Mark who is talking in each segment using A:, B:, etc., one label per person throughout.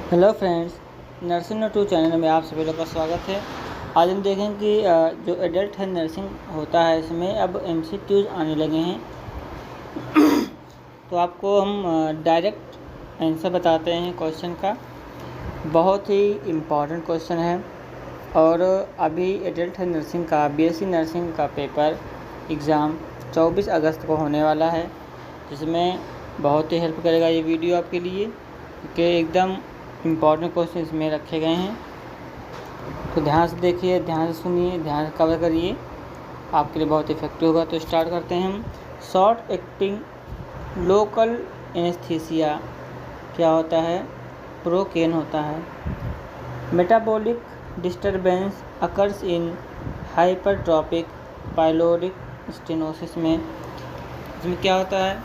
A: Hello friends, nursing two channel में आप सभी लोग का स्वागत है। आज हम देखें कि जो एडल्ट है नर्सिंग होता है इसमें अब एमसीक्यूज आने लगे हैं। तो आपको हम डायरेक्ट आंसर बताते हैं क्वेश्चन का। बहुत ही इम्पॉर्टेंट क्वेश्चन है और अभी एडल्ट है नर्सिंग का बीएससी नर्सिंग का पेपर एग्ज़ाम 24 अगस्त को होने वाला है, जिसमें बहुत ही हेल्प करेगा ये वीडियो आपके लिए, क्योंकि एकदम इम्पॉर्टेंट क्वेश्चन इसमें रखे गए हैं। तो ध्यान से देखिए, ध्यान से सुनिए, ध्यान से कवर करिए, आपके लिए बहुत इफेक्टिव होगा। तो स्टार्ट करते हैं हम। शॉर्ट एक्टिंग लोकल एनेस्थीसिया क्या होता है? प्रोकेन होता है। Metabolic disturbance occurs in हाइपरट्रॉपिक pyloric stenosis में, इसमें क्या होता है?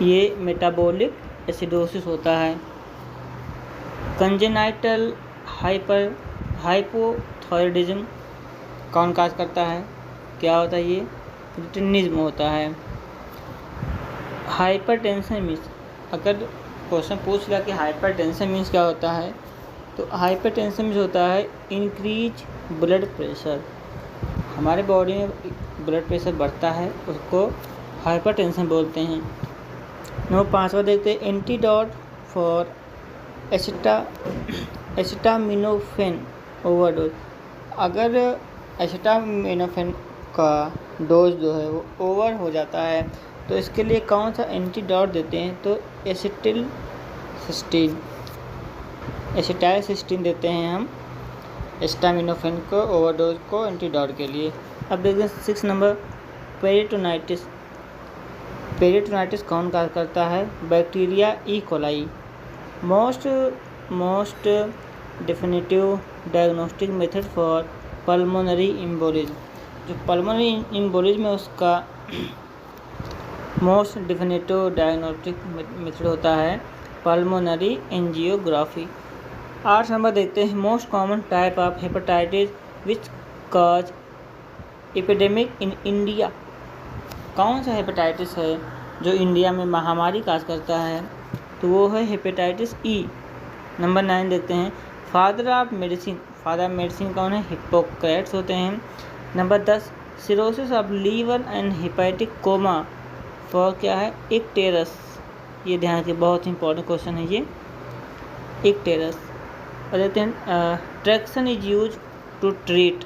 A: ये मेटाबॉलिक एसिडोसिस होता है। कंजेनाइटल हाइपोथायरॉयडिज्म कौन काज करता है? क्या होता है? ये क्रिटिनिज्म होता है। हाइपरटेंशन मीन्स, अगर क्वेश्चन पूछ लिया कि हाइपरटेंशन मीन्स क्या होता है, तो हाइपरटेंशन मीन्स होता है इंक्रीज ब्लड प्रेशर। हमारे बॉडी में ब्लड प्रेशर बढ़ता है, उसको हाइपरटेंशन बोलते हैं। नंबर 5वां देखते हैं। Antidote for acetaminophen overdose. अगर एसिटामिनोफेन का डोज जो है वो ओवर हो जाता है तो इसके लिए कौन सा एंटीडोट देते हैं? तो एसिटाइलसिस्टीन देते हैं हम एसिटामिनोफेन को ओवरडोज को एंटीडोट के लिए। अब देखते हैं 6 नंबर। पेरिटोनाइटिस कौन काज करता है? Bacteria E coli. Most definitive diagnostic method for pulmonary embolism. जो पल्मोनरी एम्बोलिज्म है उसका मोस्ट डेफिनेटिव डायग्नोस्टिक मेथड होता है पल्मोनरी एंजियोग्राफी। 8 नंबर देखते हैं। Most common type of hepatitis which cause epidemic in India. कौन सा हेपेटाइटिस है जो इंडिया में महामारी काज करता है? तो वो है हेपेटाइटिस ई। नंबर 9 देखते हैं। फादर ऑफ मेडिसिन कौन है? हिप्पोक्रेट्स होते हैं। Number 10। Cirrhosis of liver and hepatic coma for क्या है? इक्टेरस। ये ध्यान के बहुत इंपॉर्टेंट क्वेश्चन है ये, इक्टेरस। और देखते हैं traction is use to treat.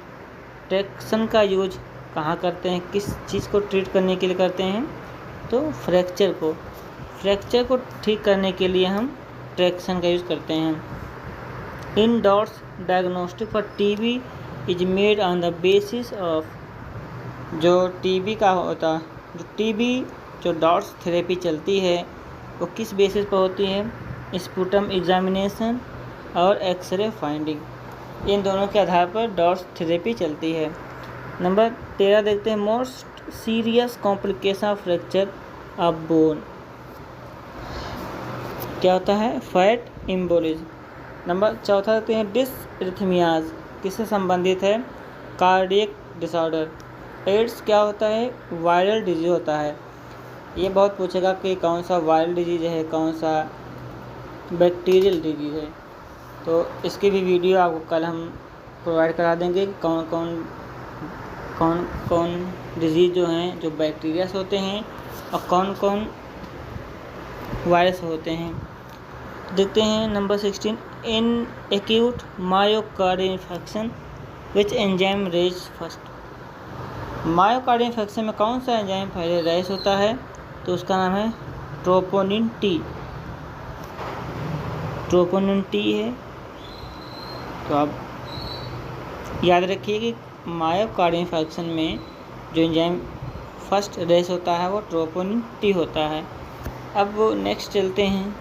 A: Traction का यूज कहाँ करते हैं? किस चीज़ को ट्रीट करने के लिए करते हैं? तो फ्रैक्चर को ठीक करने के लिए हम ट्रैक्शन का यूज़ करते हैं। In DOTS diagnostic for TB is made on the basis of. जो टीबी का होता, जो डॉट्स थेरेपी चलती है वो किस बेसिस पर होती है? स्पुटम एग्जामिनेशन और एक्सरे फाइंडिंग। इन दोनों के आधार पर डॉट्स थेरेपी चलती है। नंबर 13 देखते हैं। Most serious complication of fracture of bone क्या होता है? Fat embolism. नंबर 14 देखते हैं। डिसरिथमियाज किससे संबंधित है? Cardiac disorder. एड्स क्या होता है? वायरल डिजीज होता है। ये बहुत पूछेगा कि कौन सा वायरल डिजीज है, कौन सा बैक्टीरियल डिजीज है। तो इसकी भी वीडियो आपको कल हम प्रोवाइड करा देंगे कि कौन कौन डिजीज़ जो हैं जो बैक्टीरिया से होते हैं और कौन कौन वायरस होते हैं। देखते हैं number 16। In acute myocardial infection which enzyme raise first. Myocardial infection में कौन सा एंजाइम पहले रेज होता है? तो उसका नाम है ट्रोपोनिन टी है। तो आप याद रखिए कि मायोकार्डियल इन्फेक्शन में जो एंजाइम फर्स्ट रेस होता है वो ट्रोपोनिन टी होता है। अब वो नेक्स्ट चलते हैं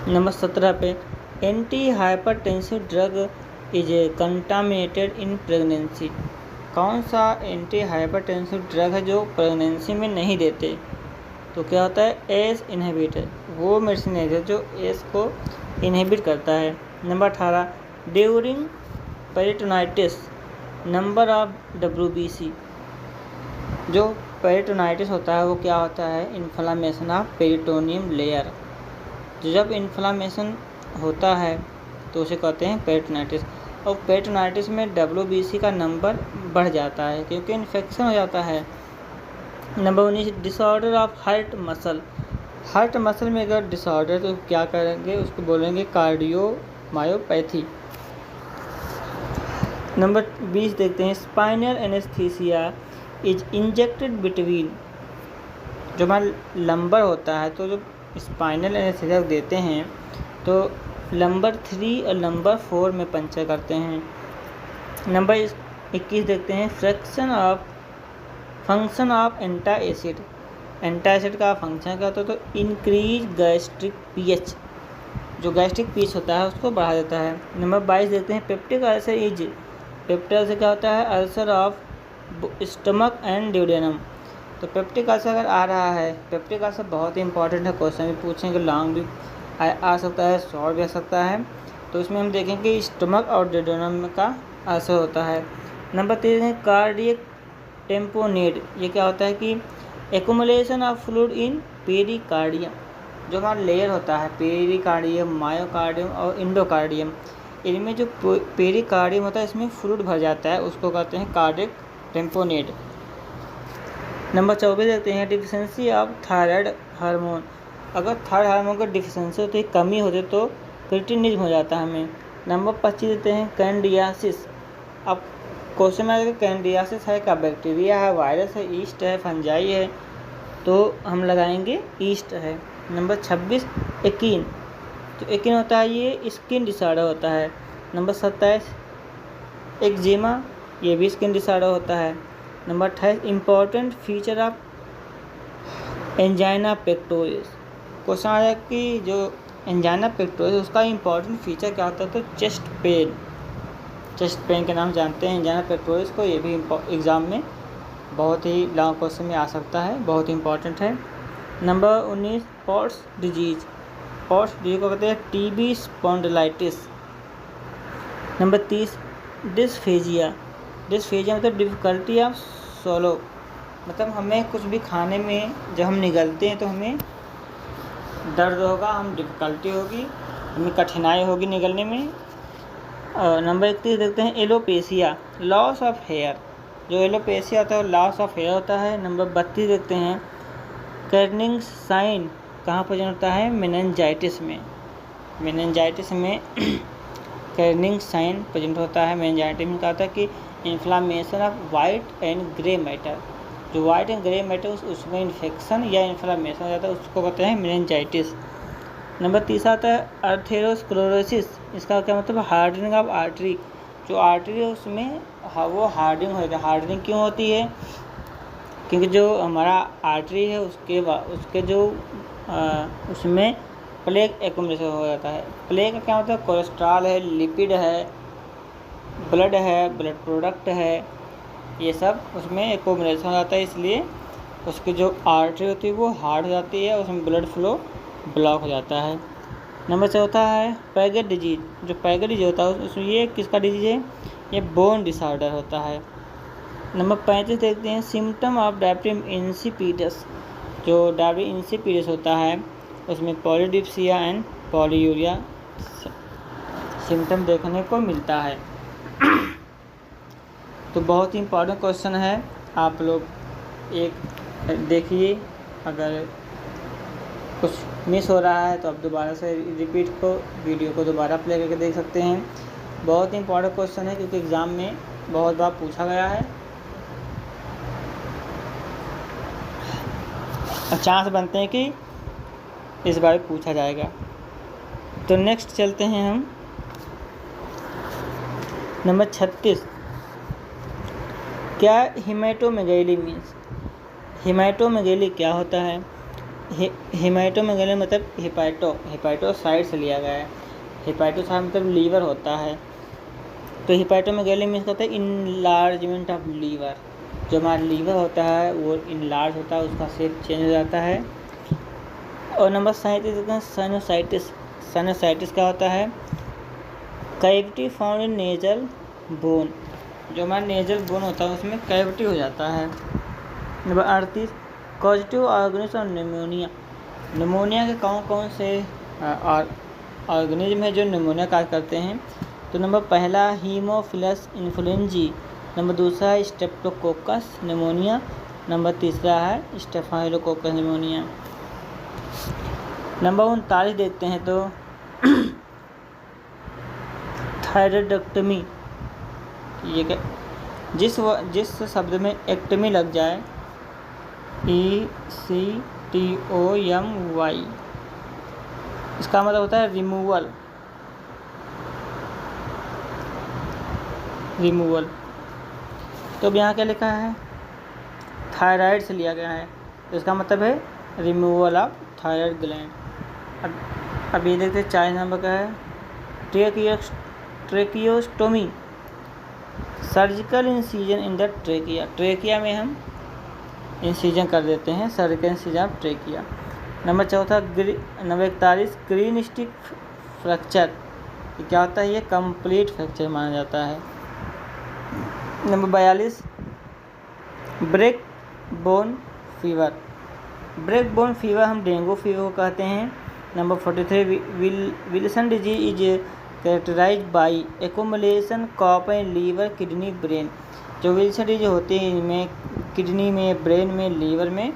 A: नंबर 17 पे। Anti hypertensive drug is contaminated in pregnancy. कौन सा एंटी हाइपरटेंसिव ड्रग है जो प्रेगनेंसी में नहीं देते? तो क्या होता है? ACE inhibitor. वो मेडिसिन है जो एस को इनहिबिट करता है। Number 18। During peritonitis number of WBC। जो पेरिटोनाइटिस होता है वो क्या होता है, इन्फ्लामेशन ऑफ पेरिटोनियम लेयर। तो जब इन्फ्लामेशन होता है तो उसे कहते हैं पेरिटोनाइटिस। और पेरिटोनाइटिस में WBC का नंबर बढ़ जाता है क्योंकि इन्फेक्शन हो जाता है। Number 19 disorder of heart muscle. Heart muscle में अगर डिसऑर्डर तो क्या करेंगे, उसको बोलेंगे कार्डियोमायोपैथी। नंबर 20 देखते हैं spinal anaesthesia is injected between. जो हमारा लंबर होता है तो जो स्पाइनल एनेस्थीसिया देते हैं तो नंबर 3 और नंबर 4 में पंचर करते हैं। नंबर 21 देखते हैं फंक्शन ऑफ एंटा एसिड। एंटा एसिड का फंक्शन क्या होता है, तो इंक्रीज गैस्ट्रिक पीएच। जो गैस्ट्रिक पीएच होता है उसको बढ़ा देता है। नंबर 22 देखते हैं peptic ulcer is. Peptic ulcer क्या होता है, ulcer of stomach and duodenum. तो पेप्टिक अल्सर अगर आ रहा है, पेप्टिक अल्सर बहुत ही इंपॉर्टेंट है, क्वेश्चन भी पूछेंगे, लॉन्ग भी आ सकता है, शॉर्ट भी आ सकता है। तो इसमें हम देखेंगे स्टमक और ड्यूडेनम का अल्सर होता है। नंबर 3 है कार्डियक टेम्पोनेट। ये क्या होता है कि accumulation of fluid in pericardium. जो हमारा लेयर होता है पेरिकार्डियम, मायोकार्डियम और इंडोकार्डियम, इनमें जो पेरिकार्डियम होता है इसमें फ्लूइड भर जाता है, उसको कहते हैं कार्डियक टेम्पोनेट। नंबर 24 देखते हैं डिफिशेंसी ऑफ थायराइड हार्मोन। अगर थायराइड हार्मोन का डिफिशेंसी होती है, कमी होती है तो क्रिटिनिज्म हो जाता है हमें। नंबर 25 देते हैं कैंडियासिस। अब क्वेश्चन में अगर कैंडियासिस है क्या, बैक्टीरिया है, वायरस है, ईस्ट है, फंजाई है, तो हम लगाएंगे ईस्ट है। नंबर 26 एकीन। तो एकीन होता है ये स्किन डिसऑर्डर होता है। नंबर 27 एक्जिमा, ये भी स्किन डिसऑर्डर होता है। Number 28 important feature of angina pectoris. Question आ जाए कि जो एंजाइना पेक्टोरिस उसका इम्पॉर्टेंट फीचर क्या होता है, तो चेस्ट पेन। चेस्ट पेन के नाम जानते हैं एंजाइना पेक्टोरिस को, ये भी एग्ज़ाम में बहुत ही लॉन्ग क्वेश्चन में आ सकता है, बहुत ही इंपॉर्टेंट है। Number 19 pots disease. Pots disease को कहते हैं TB spondylitis. Number 30 dysphagia. Dysphagia मतलब डिफ़िकल्टी ऑफ सोलो, मतलब हमें कुछ भी खाने में जब हम निगलते हैं तो हमें दर्द होगा, हम डिफ़िकल्टी होगी, हमें कठिनाई होगी निगलने में। नंबर 31 देखते हैं एलोपेशिया, लॉस ऑफ हेयर। जो एलोपेशिया होता है लॉस ऑफ हेयर होता है। नंबर 32 देखते हैं कर्निंग साइन कहाँ पर होता है, मेनिंजाइटिस में। मेनिंजाइटिस में कर्निंग साइन प्रेजेंट होता है। मेनिंजाइटिस में क्या होता है कि inflammation of white and grey matter. जो वाइट एंड ग्रे मैटर उसमें इन्फेक्शन या इन्फ्लामेशन हो जाता है, उसको कहते हैं मेनिंजाइटिस। नंबर 30 आता है अर्थेरोस्क्लेरोसिस। इसका क्या मतलब, हार्डनिंग ऑफ आर्टरी। जो आर्टरी है उसमें वो हार्डनिंग होता है। हार्डनिंग क्यों होती है, क्योंकि जो हमारा आर्टरी है उसके जो उसमें प्लेग एक्युमुलेशन हो जाता है। प्लेग का क्या मतलब, कोलेस्ट्रॉल है, लिपिड है, ब्लड है, ब्लड प्रोडक्ट है, ये सब उसमें एक्युमुलेशन हो जाता है, इसलिए उसकी जो आर्टरी होती है वो हार्ड हो जाती है, उसमें ब्लड फ्लो ब्लॉक हो जाता है। नंबर 4 है पैगेट डिजीज। जो पैगेट डिजीज होता है उसमें ये किसका डिजीज है, ये बोन डिसऑर्डर होता है। नंबर 35 देखते हैं सिम्टम ऑफ डायबिटीज इंसिपिडस। जो डायबिटीज इंसिपिडस होता है उसमें पॉलीडिप्सिया एंड पॉलीयूरिया सिम्टम देखने को मिलता है। तो बहुत ही इंपॉर्टेंट क्वेश्चन है, आप लोग एक देखिए, अगर कुछ मिस हो रहा है तो आप दोबारा से वीडियो को दोबारा प्ले करके देख सकते हैं। बहुत ही इंपॉर्टेंट क्वेश्चन है क्योंकि एग्ज़ाम में बहुत बार पूछा गया है और चांस बनते हैं कि इस बार पूछा जाएगा। तो नेक्स्ट चलते हैं हम नंबर 36। क्या हेमाटोमेगैली मीन्स। हेमाटोमेगैली क्या होता है, हेमाटोमेगैली मतलब हेपाटोसाइड से लिया गया है। हेपाटोसाइड मतलब लीवर होता है। तो हेपाटोमेगैली मीन्स होता है इनलार्जमेंट ऑफ लीवर। जो हमारा लीवर होता है वो इनलार्ज होता है, उसका शेप चेंज हो जाता है। और नंबर 37 साइनोसाइटिस। साइनोसाइटिस क्या होता है, cavity found in nasal bone. जो हमारा नेजल बोन होता है उसमें कैविटी हो जाता है। नंबर 38 पॉजिटिव ऑर्गेनिज्म और निमोनिया। निमोनिया के कौन कौन से ऑर्गेनिज्म है जो निमोनिया कार्य करते हैं? तो नंबर पहला हीमोफिलस इन्फ्लुएंजी, नंबर दूसरा है स्ट्रेप्टोकोकस निमोनिया, नंबर तीसरा है स्टेफाइलोकोकस निमोनिया। नंबर 39 देखते हैं तो थायरॉइडेक्टमी, ये क्या, जिस शब्द में एक्टमी लग जाए ECTOMY, इसका मतलब होता है रिमूवल। तो अब यहाँ क्या लिखा है? थायराइड से लिया गया है, तो इसका मतलब है रिमूवल ऑफ थायराइड ग्लैंड। अब ये देखते हैं 40 नंबर का है tracheostomy, surgical incision in the trachea. Trachea में हम इंसीजन कर देते हैं, surgical incision of trachea. Number 41 green stick fracture, ये क्या होता है? ये कंप्लीट फ्रैक्चर माना जाता है। Number 42 break bone fever. Break bone fever हम डेंगू फीवर को कहते हैं। Number 43 Wilson disease is characterize by accumulation copper in liver kidney brain. जो विल्सन डिजीज होती है इनमें किडनी में, ब्रेन में, लीवर में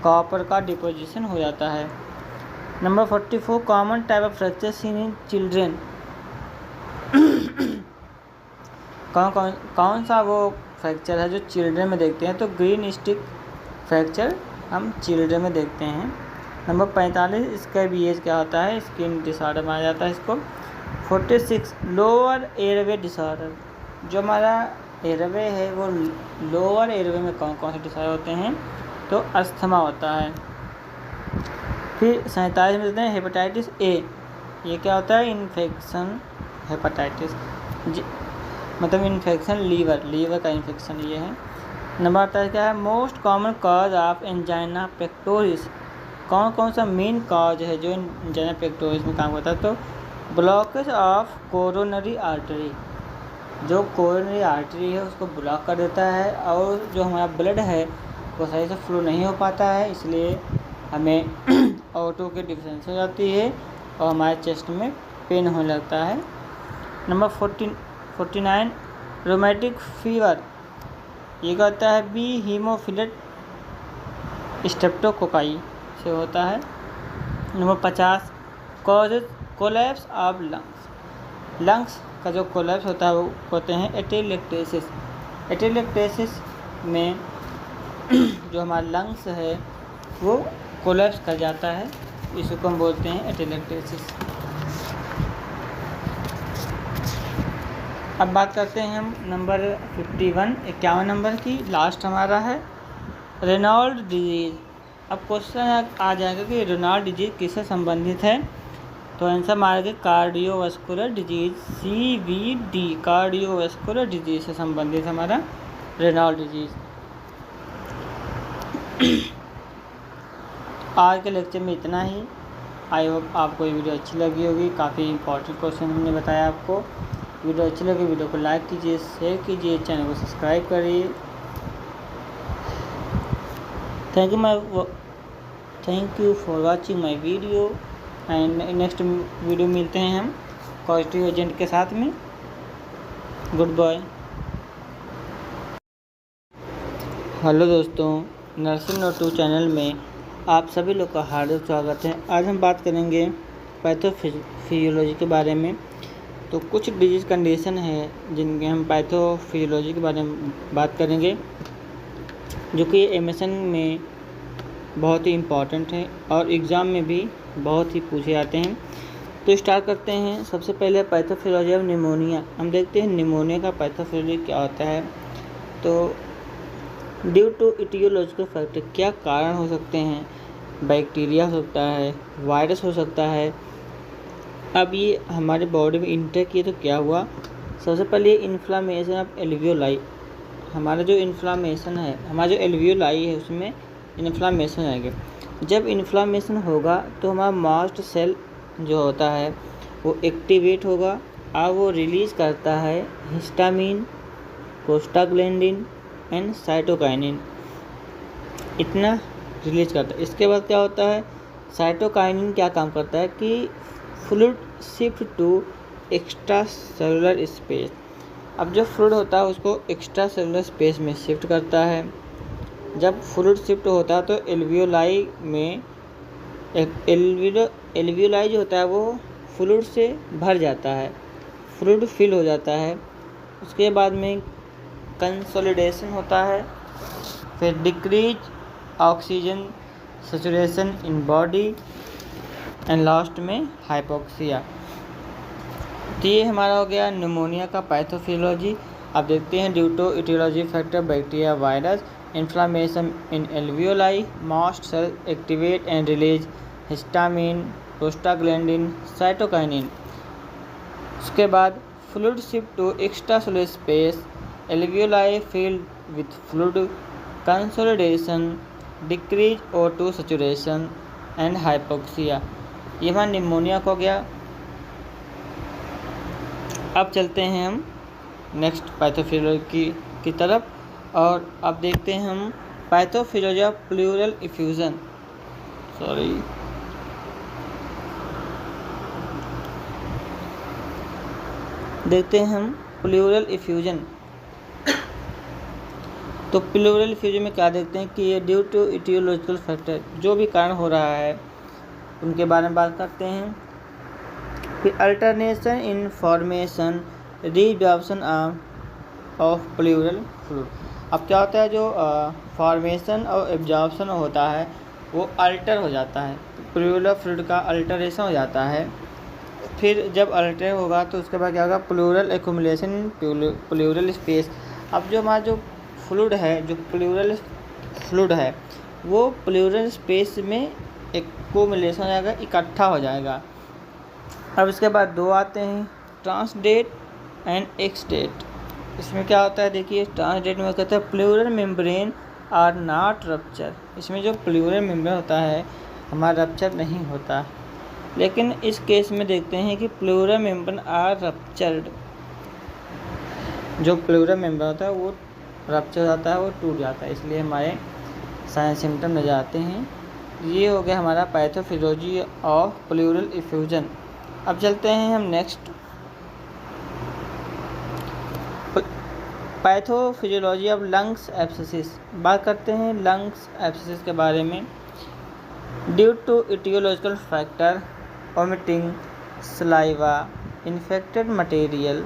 A: कॉपर का डिपोजिशन हो जाता है। Number 44 common type of fracture seen in children. कौन सा वो फ्रैक्चर है जो चिल्ड्रेन में देखते हैं? तो ग्रीन स्टिक फ्रैक्चर हम चिल्ड्रेन में देखते हैं। नंबर 45 स्कैबिएज क्या होता है? स्किन डिसऑर्डर माना जाता है इसको। 46 लोअर एयरवे डिसऑर्डर, जो हमारा एयरवे है वो लोअर एयरवे में कौन कौन से डिसऑर्डर होते हैं? तो अस्थमा होता है। फिर 47 में देते हैं हेपेटाइटिस ए, ये क्या होता है? इन्फेक्शन हेपेटाइटिस, मतलब इन्फेक्शन लीवर का इन्फेक्शन ये है। नंबर 48 क्या है? Most common cause of angina pectoris. कौन सा मेन कॉज है जो एंजाइना पेक्टोरिस में काम करता है? तो ब्लॉकेज ऑफ कोरोनरी आर्टरी, जो कोरोनरी आर्टरी है उसको ब्लॉक कर देता है और जो हमारा ब्लड है वो सही से फ्लो नहीं हो पाता है, इसलिए हमें O2 की डिफिशिएंसी हो जाती है और हमारे चेस्ट में पेन होने लगता है। नंबर 49 रोमेटिक फीवर, ये क्या होता है? बी हीमोफिलस स्ट्रेप्टोकोकाई से होता है। Number 50 causes collapse of lungs का जो कोलैप्स होता है वो होते हैं एटेलेक्टेसिस। एटेलेक्टेसिस में जो हमारा लंग्स है वो कोलैप्स कर जाता है, इसको हम बोलते हैं एटेलेक्टेसिस। अब बात करते हैं हम नंबर 51 नंबर की, लास्ट हमारा है रेनॉल्ड डिजीज़। अब क्वेश्चन आ जाएगा कि रेनॉल्ड डिजीज़ किससे संबंधित है? तो आंसर मारेंगे cardiovascular disease, CVD, cardiovascular disease से संबंधित हमारा रेनॉल्ड डिजीज़। आज के लेक्चर में इतना ही। आई होप आपको ये वीडियो अच्छी लगी होगी। काफ़ी इंपॉर्टेंट क्वेश्चन हमने बताया आपको। वीडियो अच्छी लगी वीडियो को लाइक कीजिए, शेयर कीजिए, चैनल को सब्सक्राइब करिए। Thank you for watching my video and next video मिलते हैं हम पॉजिटिव एजेंट के साथ में। Good bye. हेलो दोस्तों, नर्सिंग नोट 2 चैनल में आप सभी लोग का हार्दिक स्वागत है। आज हम बात करेंगे पैथोफिजियोलॉजी के बारे में। तो कुछ डिजीज़ कंडीशन है जिनके हम पैथोफिजियोलॉजी के बारे में बात करेंगे, जो कि एमएसएन में बहुत ही इम्पॉर्टेंट है और एग्ज़ाम में भी बहुत ही पूछे जाते हैं। तो स्टार्ट करते हैं। सबसे पहले पैथोफिजियोलॉजी ऑफ निमोनिया। हम देखते हैं निमोनिया का पैथोफिजियोलॉजी क्या होता है। तो ड्यू टू इटियोलॉजिकल फैक्टर, क्या कारण हो सकते हैं? बैक्टीरिया हो सकता है, वायरस हो सकता है। अब ये हमारे बॉडी में इंटर किए तो क्या हुआ? सबसे पहले इन्फ्लामेशन ऑफ एल्वियोलाई। हमारा जो इन्फ्लामेशन है, हमारा जो एल्वियोलाई है उसमें इन्फ्लामेशन आएगा। जब इन्फ्लामेशन होगा तो हमारा मास्ट सेल जो होता है वो एक्टिवेट होगा और वो रिलीज़ करता है हिस्टामिन, प्रोस्टाग्लैंडिन एंड साइटोकाइनिन। इतना रिलीज करता है। इसके बाद क्या होता है, साइटोकाइनिन क्या काम करता है कि fluid shift to extracellular space. अब जो फ्लूइड होता है उसको एक्स्ट्रा सेलुलर स्पेस में शिफ्ट करता है। जब फ्लूइड शिफ्ट होता है तो एल्वियोलाई में एल्वियोलाई जो होता है वो फ्लूइड से भर जाता है, फ्लूइड फिल हो जाता है। उसके बाद में कंसोलिडेशन होता है, फिर decrease oxygen saturation in body and last में हाइपोक्सिया। तो ये हमारा हो गया निमोनिया का पैथोफिजियोलॉजी। अब देखते हैं due to etiology factor bacteria virus inflammation in alveoli, mast cell activate and release histamine, prostaglandin, cytokinin. उसके बाद fluid shift to extracellular space, alveoli filled with fluid, consolidation, decrease O2 saturation and hypoxia. ये हमारा pneumonia हो गया। अब चलते हैं हम नेक्स्ट पैथोफिजियोलॉजी की तरफ और अब देखते हैं हम पैथोफिजियोलॉजी ऑफ प्लूरल इफ्यूजन। देखते हैं हम प्लूरल इफ्यूजन। तो प्लूरल इफ्यूजन में क्या देखते हैं कि ये ड्यू टू इटियोलॉजिकल फैक्टर, जो भी कारण हो रहा है उनके बारे में बात करते हैं। फिर alternation in formation reabsorption of pleural fluid. अब क्या होता है, जो फॉर्मेशन और एब्जॉर्प्शन होता है वो अल्टर हो जाता है, प्लूरल फ्लूइड का अल्टरेशन हो जाता है। फिर जब अल्टर होगा तो उसके बाद क्या होगा, प्लूरल एक्युमुलेशन प्लूरल स्पेस। अब जो हमारा जो फ्लूइड है, जो प्लूरल फ्लूइड है वो प्लूरल स्पेस में एक्युमुलेशन हो जाएगा, इकट्ठा हो जाएगा। अब इसके बाद दो आते हैं, ट्रांसडेट एंड एक्सडेट। इसमें क्या होता है, देखिए ट्रांसडेट में कहता है pleural membrane are not rupture. इसमें जो प्लूरल मेम्ब्रेन होता है हमारा रप्चर नहीं होता, लेकिन इस केस में देखते हैं कि प्लूरल मेम्ब्रेन आर रप्चर्ड। जो प्लूरल मेम्ब्रेन होता है वो रप्चर जाता है, वो टूट जाता है, इसलिए हमारे साइन सिम्टम नजर आते हैं। ये हो गया हमारा पैथोफिजियोलॉजी ऑफ प्लूरल इफ्यूजन। अब चलते हैं हम next pathophysiology of lungs abscess. बात करते हैं लंग्स एब्सेसिस के बारे में। Due to etiological factor vomiting, saliva, infected material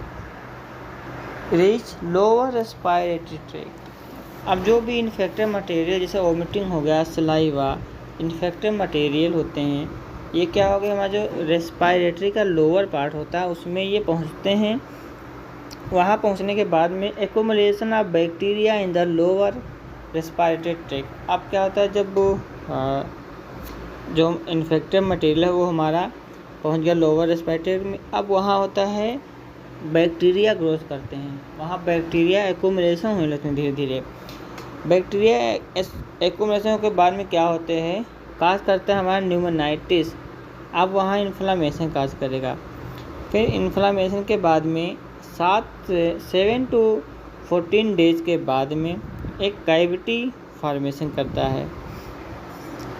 A: reach lower respiratory tract. अब जो भी इन्फेक्टेड मटेरियल जैसे वोमिटिंग हो गया, सलाइवा, इन्फेक्टेड मटेरियल होते हैं, ये क्या हो गया, हमारा जो रेस्पिरेटरी का लोअर पार्ट होता है उसमें ये पहुंचते हैं। वहाँ पहुंचने के बाद में accumulation of bacteria in the lower respiratory tract. अब क्या होता है, जब जो इन्फेक्टेड मटेरियल है वो हमारा पहुंच गया लोअर रेस्पिरेटरी में, अब वहाँ होता है बैक्टीरिया ग्रोथ करते हैं, वहाँ बैक्टीरिया एक्युमुलेशन होने लगते हैं धीरे धीरे। बैक्टीरिया एक्युमुलेशन के बाद में क्या होते हैं, काज करता है हमारा न्यूमोनाइटिस। अब वहाँ इन्फ्लामेशन काज करेगा। फिर इन्फ्लामेशन के बाद में 7 to 14 डेज के बाद में एक कैविटी फॉर्मेशन करता है।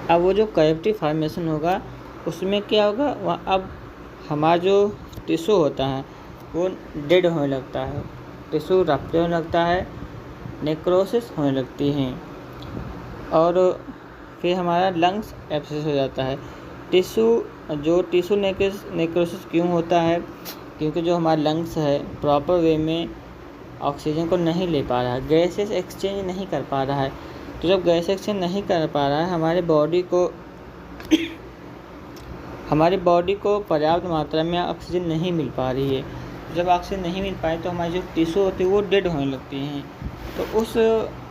A: अब वो जो कैविटी फॉर्मेशन होगा उसमें क्या होगा, वहाँ अब हमारा जो टिश्यू होता है वो डेड होने लगता है, टिश्यू रप्चर होने लगता है, नेक्रोसिस होने लगती हैं और फिर हमारा लंग्स एब्सेस हो जाता है। टिश्यू नेक्रोसिस क्यों होता है, क्योंकि जो हमारा लंग्स है प्रॉपर वे में ऑक्सीजन को नहीं ले पा रहा है, गैसेस एक्सचेंज नहीं कर पा रहा है। तो जब गैस एक्सचेंज नहीं कर पा रहा है हमारे बॉडी को पर्याप्त मात्रा में ऑक्सीजन नहीं मिल पा रही है। जब ऑक्सीजन नहीं मिल पाए तो हमारी जो टिश्यू होती है वो डेड होने लगती हैं। तो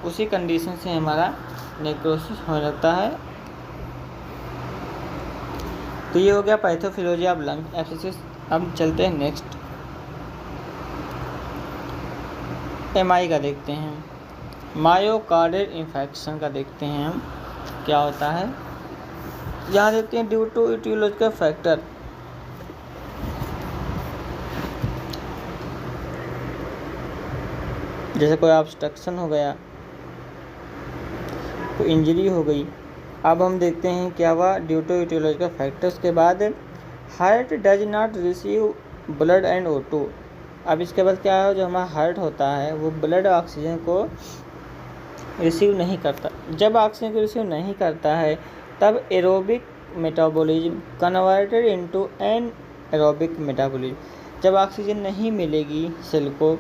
A: उसी कंडीशन से हमारा नेक्रोसिस होने लगता है। तो ये हो गया पैथोफिजियोलॉजी ऑफ लंग एब्सेसिस। अब चलते हैं नेक्स्ट एमआई का देखते हैं, मायोकार्डियल इन्फेक्शन का देखते हैं हम क्या होता है। यहाँ देखते हैं ड्यू टू इटियोलॉजिकल फैक्टर। जैसे कोई ऑब्स्ट्रक्शन हो गया, उसको इंजरी हो गई। अब हम देखते हैं क्या हुआ ड्यू टू ईटियोलॉजिकल फैक्टर्स के बाद heart does not receive blood and O2। अब इसके बाद क्या है, जो हमारा हार्ट होता है वो ब्लड ऑक्सीजन को रिसीव नहीं करता। जब ऑक्सीजन को रिसीव नहीं करता है तब aerobic metabolism converted into anaerobic metabolism. जब ऑक्सीजन नहीं मिलेगी सेल को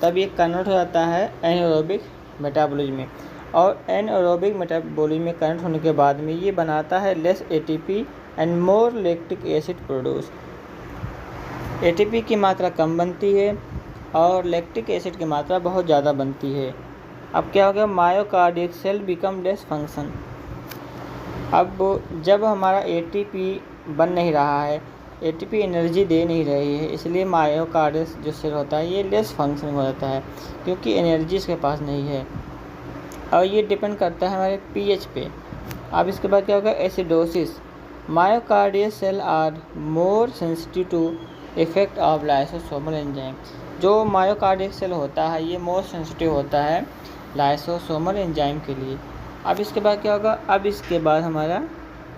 A: तब ये कन्वर्ट हो जाता है एनएरोबिक मेटाबॉलिज्म में, और एनएरोबिक मेटाबॉलिज्म में कन्वर्ट होने के बाद में ये बनाता है less ATP and more lactic acid produce. ATP की मात्रा कम बनती है और लैक्टिक एसिड की मात्रा बहुत ज़्यादा बनती है। अब क्या हो गया, myocardial cell become less function. अब जब हमारा एटीपी बन नहीं रहा है, एटीपी एनर्जी दे नहीं रही है, इसलिए मायोकार्डियल जो सेल होता है ये लेस फंक्शन हो जाता है क्योंकि एनर्जी इसके पास नहीं है, और ये डिपेंड करता है हमारे पीएच पे। अब इसके बाद क्या होगा, acidosis. Myocardial cell are more sensitive to effect of lysosomal enzyme. जो मायोकार्डियल सेल होता है ये मोर सेंसिटिव होता है लाइसोसोमल एंजाइम के लिए। अब इसके बाद क्या होगा, अब इसके बाद हमारा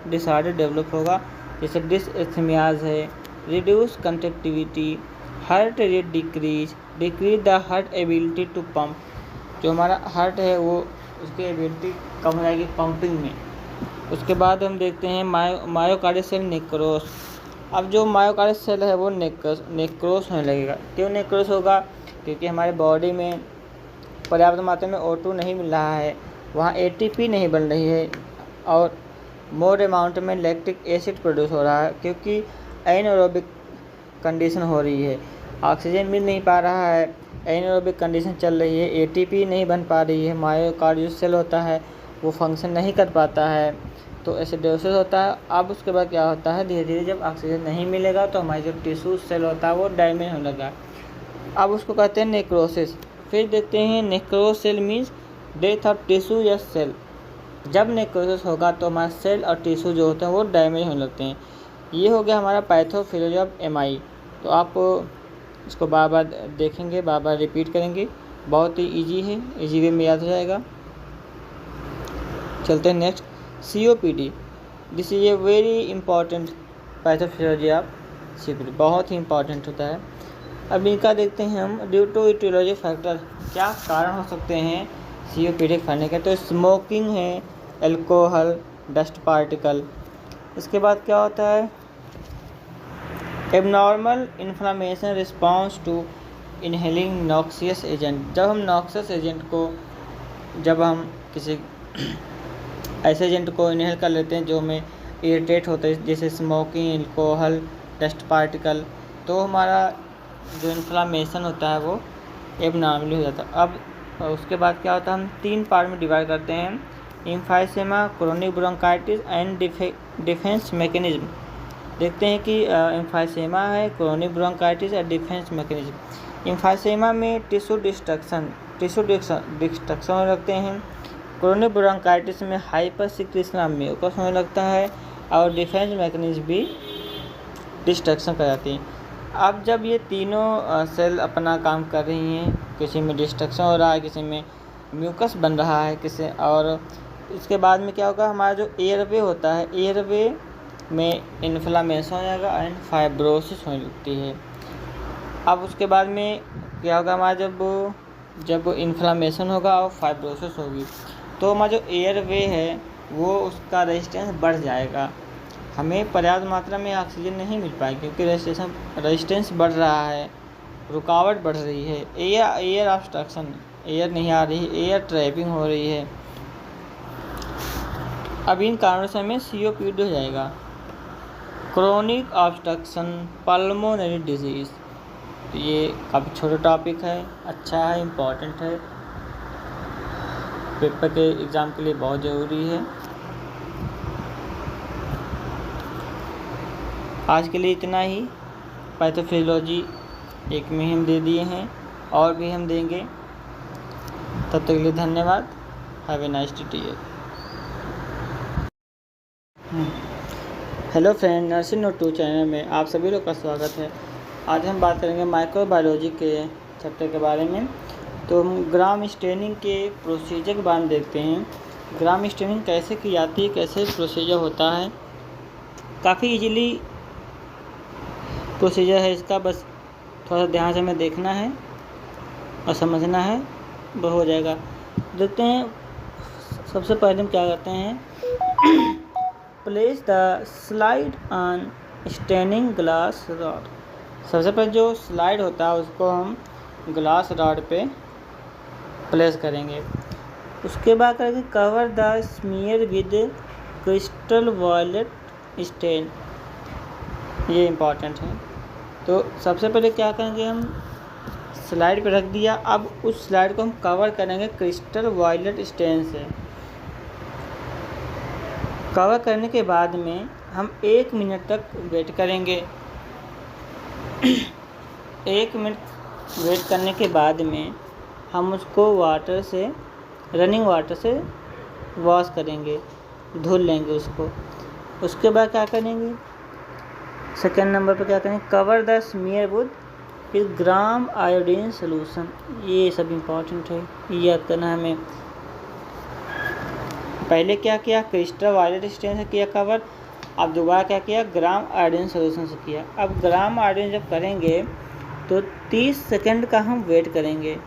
A: डिसऑर्डर डेवलप होगा, जैसे डिसइथमियाज है, reduce conductivity, heart rate decrease the heart ability to pump. जो हमारा हार्ट है वो उसकी एबिलिटी कम हो जाएगी पंपिंग में। उसके बाद हम देखते हैं मायोकार्डियल सेल नेक्रोस। अब जो मायोकार्डियल सेल है वो नेक्रोस होने लगेगा। क्यों नेक्रोस होगा, क्योंकि हमारे बॉडी में पर्याप्त मात्रा में O2 नहीं मिल रहा है, वहाँ ATP नहीं बन रही है, और मोर अमाउंट में लैक्टिक एसिड प्रोड्यूस हो रहा है क्योंकि एनारोबिक कंडीशन हो रही है। ऑक्सीजन मिल नहीं पा रहा है, एनारोबिक कंडीशन चल रही है, ATP नहीं बन पा रही है, मायोकार्डियल सेल होता है वो फंक्शन नहीं कर पाता है, तो एसिडोसिस होता है। अब उसके बाद क्या होता है, धीरे धीरे जब ऑक्सीजन नहीं मिलेगा तो हमारी जो टिश्यू सेल होता है वो डैमेज होने लगा। अब उसको कहते हैं नेक्रोसिस। फिर देखते हैं necrose cell means death of tissue या सेल। जब नेक्रोसिस होगा तो हमारा सेल और टिश्यू जो होते हैं वो डैमेज होने लगते हैं। ये हो गया हमारा पैथोफिजियोलॉजी ऑफ MI। तो आप इसको बार बार देखेंगे, बार बार रिपीट करेंगे, बहुत ही ईजी है, ईजी वे में याद हो जाएगा। चलते हैं next, COPD। This is a very important pathophysiology of COPD, बहुत ही इंपॉर्टेंट होता है। अब इनका देखते हैं हम, ड्यू टू ईटियोलॉजी फैक्टर क्या कारण हो सकते हैं COPD फैलने के। तो स्मोकिंग है, अल्कोहल, डस्ट पार्टिकल। इसके बाद क्या होता है, abnormal inflammation response to inhaling noxious agent. जब हम नॉक्सियस एजेंट को, जब हम किसी ऐसे एजेंट को इनहेल कर लेते हैं जो हमें इरिटेट होता है, जैसे स्मोकिंग, अल्कोहल, डस्ट पार्टिकल, तो हमारा जो इन्फ्लामेशन होता है वो एबनॉर्मली हो जाता है। अब उसके बाद क्या होता है, हम 3 पार्ट में डिवाइड करते हैं, emphysema, chronic bronchitis and defence mechanism. देखते हैं कि एम्फाइसेमा है, क्रोनिक ब्रोंकाइटिस और डिफेंस मैकेनिज्म। एम्फाइसेमा में टिश्यू डिस्ट्रक्शन होने लगते हैं। क्रोनिक ब्रोंकाइटिस में हाइपर सिक्रेशन ऑफ म्यूकस होने लगता है, और डिफेंस मैकेनिज्म भी डिस्ट्रक्शन कर जाती हैं। अब जब ये तीनों सेल अपना काम कर रही हैं, किसी में डिस्ट्रक्शन हो रहा है, किसी में म्यूकस बन रहा है, किसी, और इसके बाद में क्या होगा, हमारा जो एयरवे होता है, एयरवे में इन्फ्लामेशन हो जाएगा एंड फाइब्रोसिस होने लगती है। अब उसके बाद में क्या होगा, हमारा जब इन्फ्लामेशन होगा और फाइब्रोसिस होगी तो हमारा जो एयरवे है वो उसका रेजिस्टेंस बढ़ जाएगा, हमें पर्याप्त मात्रा में ऑक्सीजन नहीं मिल पाएगी क्योंकि रेजिस्टेंस बढ़ रहा है, रुकावट बढ़ रही है, एयर ऑब्स्ट्रक्शन, एयर नहीं आ रही, एयर ट्रैपिंग हो रही है। अब इन कारणों से हमें COPD हो जाएगा। क्रोनिक ऑब्स्ट्रक्शन पल्मोनरी डिजीज़, तो ये काफ़ी छोटा टॉपिक है, अच्छा है, इम्पॉर्टेंट है, पेपर के एग्ज़ाम के लिए बहुत ज़रूरी है। आज के लिए इतना ही। पैथोफिजियोलॉजी एक में हम दे दिए हैं, और भी हम देंगे। तब तक के लिए धन्यवाद। Have a nice day to you. Hello friend, nursing note 2 channel में आप सभी लोग का स्वागत है। आज हम बात करेंगे माइक्रोबायोलॉजी के चैप्टर के बारे में। तो हम ग्राम स्टेनिंग के प्रोसीजर के बारे में देखते हैं। ग्राम स्टेनिंग कैसे की जाती है, कैसे प्रोसीजर होता है, काफ़ी इजीली प्रोसीजर है इसका, बस थोड़ा सा ध्यान से हमें देखना है और समझना है, वो हो जाएगा। देखते हैं सबसे पहले हम क्या करते हैं। Place the slide on staining glass rod. सबसे पहले जो स्लाइड होता है उसको हम ग्लास रॉड पे प्लेस करेंगे। उसके बाद करेंगे cover the smear with crystal violet stain. ये इम्पॉर्टेंट है। तो सबसे पहले क्या करेंगे, हम स्लाइड पे रख दिया, अब उस स्लाइड को हम कवर करेंगे क्रिस्टल वायलेट स्टेन से। कवर करने के बाद में हम 1 मिनट तक वेट करेंगे। 1 मिनट वेट करने के बाद में हम उसको वाटर से, रनिंग वाटर से वॉश करेंगे, धुल लेंगे उसको। उसके बाद क्या करेंगे, सेकेंड नंबर पर क्या करेंगे, cover the smear with gram iodine solution. ये सब इम्पॉर्टेंट है, ये याद करना हमें। पहले क्या किया, क्रिस्टल वायलेट स्टेन से किया कवर, अब दोबारा क्या किया, ग्राम आयोडीन सोल्यूशन से किया। अब ग्राम आयोडीन जब करेंगे तो 30 सेकंड का हम वेट करेंगे।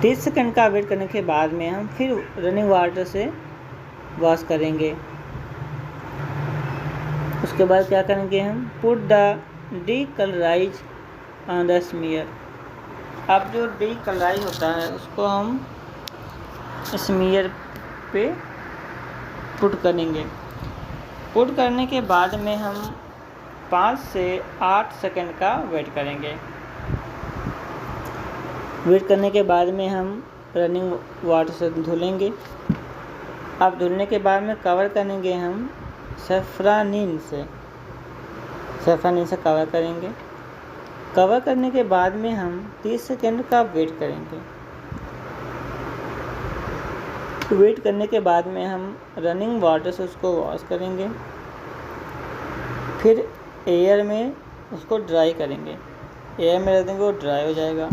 A: 30 सेकंड का वेट करने के बाद में हम फिर रनिंग वाटर से वॉश करेंगे। उसके बाद क्या करेंगे, हम put the decolourise on the smear. अब जो डीकलराइज होता है उसको हम स्मीयर पे पुट करेंगे। पुट करने के बाद में हम 5 से 8 सेकंड का वेट करेंगे। वेट करने के बाद में हम रनिंग वाटर से धुलेंगे। अब धुलने के बाद में कवर करेंगे हम सेफ्रानिन से कवर करेंगे। कवर करने के बाद में हम 30 सेकंड का वेट करेंगे। वेट करने के बाद में हम रनिंग वाटर से उसको वॉश करेंगे, फिर एयर में उसको ड्राई करेंगे। एयर में रख देंगे, वो ड्राई हो जाएगा।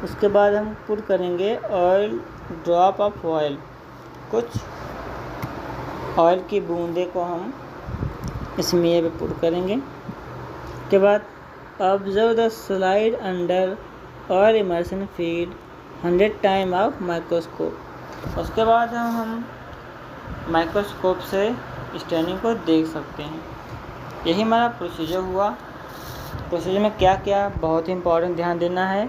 A: उसके बाद हम पुट करेंगे ऑयल, ड्रॉप ऑफ ऑयल, कुछ ऑयल की बूंदे को हम स्मीयर पे पुट करेंगे। के बाद observe the slide under oil immersion feed 100 time of microscope. उसके बाद हम माइक्रोस्कोप से स्टेनिंग को देख सकते हैं। यही हमारा प्रोसीजर हुआ। प्रोसीजर में क्या क्या बहुत ही इम्पोर्टेंट ध्यान देना है।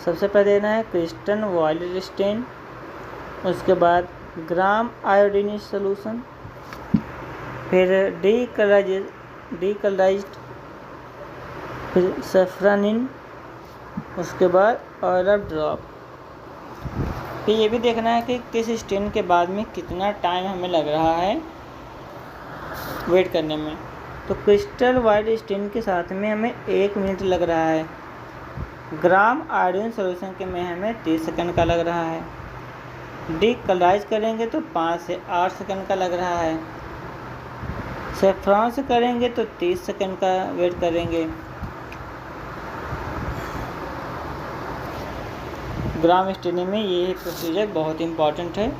A: सबसे पहले देना है क्रिस्टल वायलेट स्टेन, उसके बाद ग्राम आयोडीन सोल्यूशन, फिर डीकलराइज्ड, फिर सेफ्रानिन, उसके बाद ऑयल ऑफ ड्रॉप। फिर ये भी देखना है कि किस स्टेन के बाद में कितना टाइम हमें लग रहा है वेट करने में। तो क्रिस्टल वायलेट स्टेन के साथ में हमें 1 मिनट लग रहा है। ग्राम आयोडीन सोल्यूशन के में हमें 30 सेकंड का लग रहा है। डीकलराइज करेंगे तो 5 से 8 सेकंड का लग रहा है। सेफ्रॉन से करेंगे तो 30 सेकंड का वेट करेंगे। ग्राम स्टेनिंग में ये प्रोसीजर बहुत इम्पॉर्टेंट है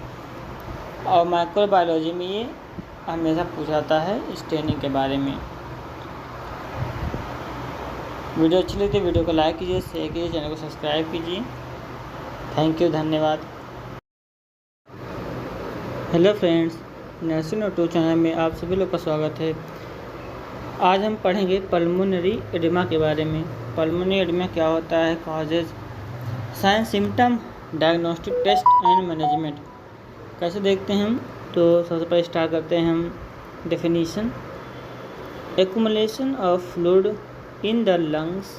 A: और माइक्रोबायोलॉजी में ये हमेशा पूछाता है स्टेनिंग के बारे में। वीडियो अच्छी लगी तो वीडियो को लाइक कीजिए, शेयर कीजिए, चैनल को सब्सक्राइब कीजिए। थैंक यू, धन्यवाद। Hello friends, nursing YouTube channel में आप सभी लोग का स्वागत है। आज हम पढ़ेंगे पल्मोनरी एडिमा के बारे में। पल्मोनरी एडिमा क्या होता है, causes, sign, symptom, diagnostic test and management. कैसे देखते हैं हम, तो सबसे पहले स्टार्ट करते हैं हम definition. Accumulation of fluid in the lungs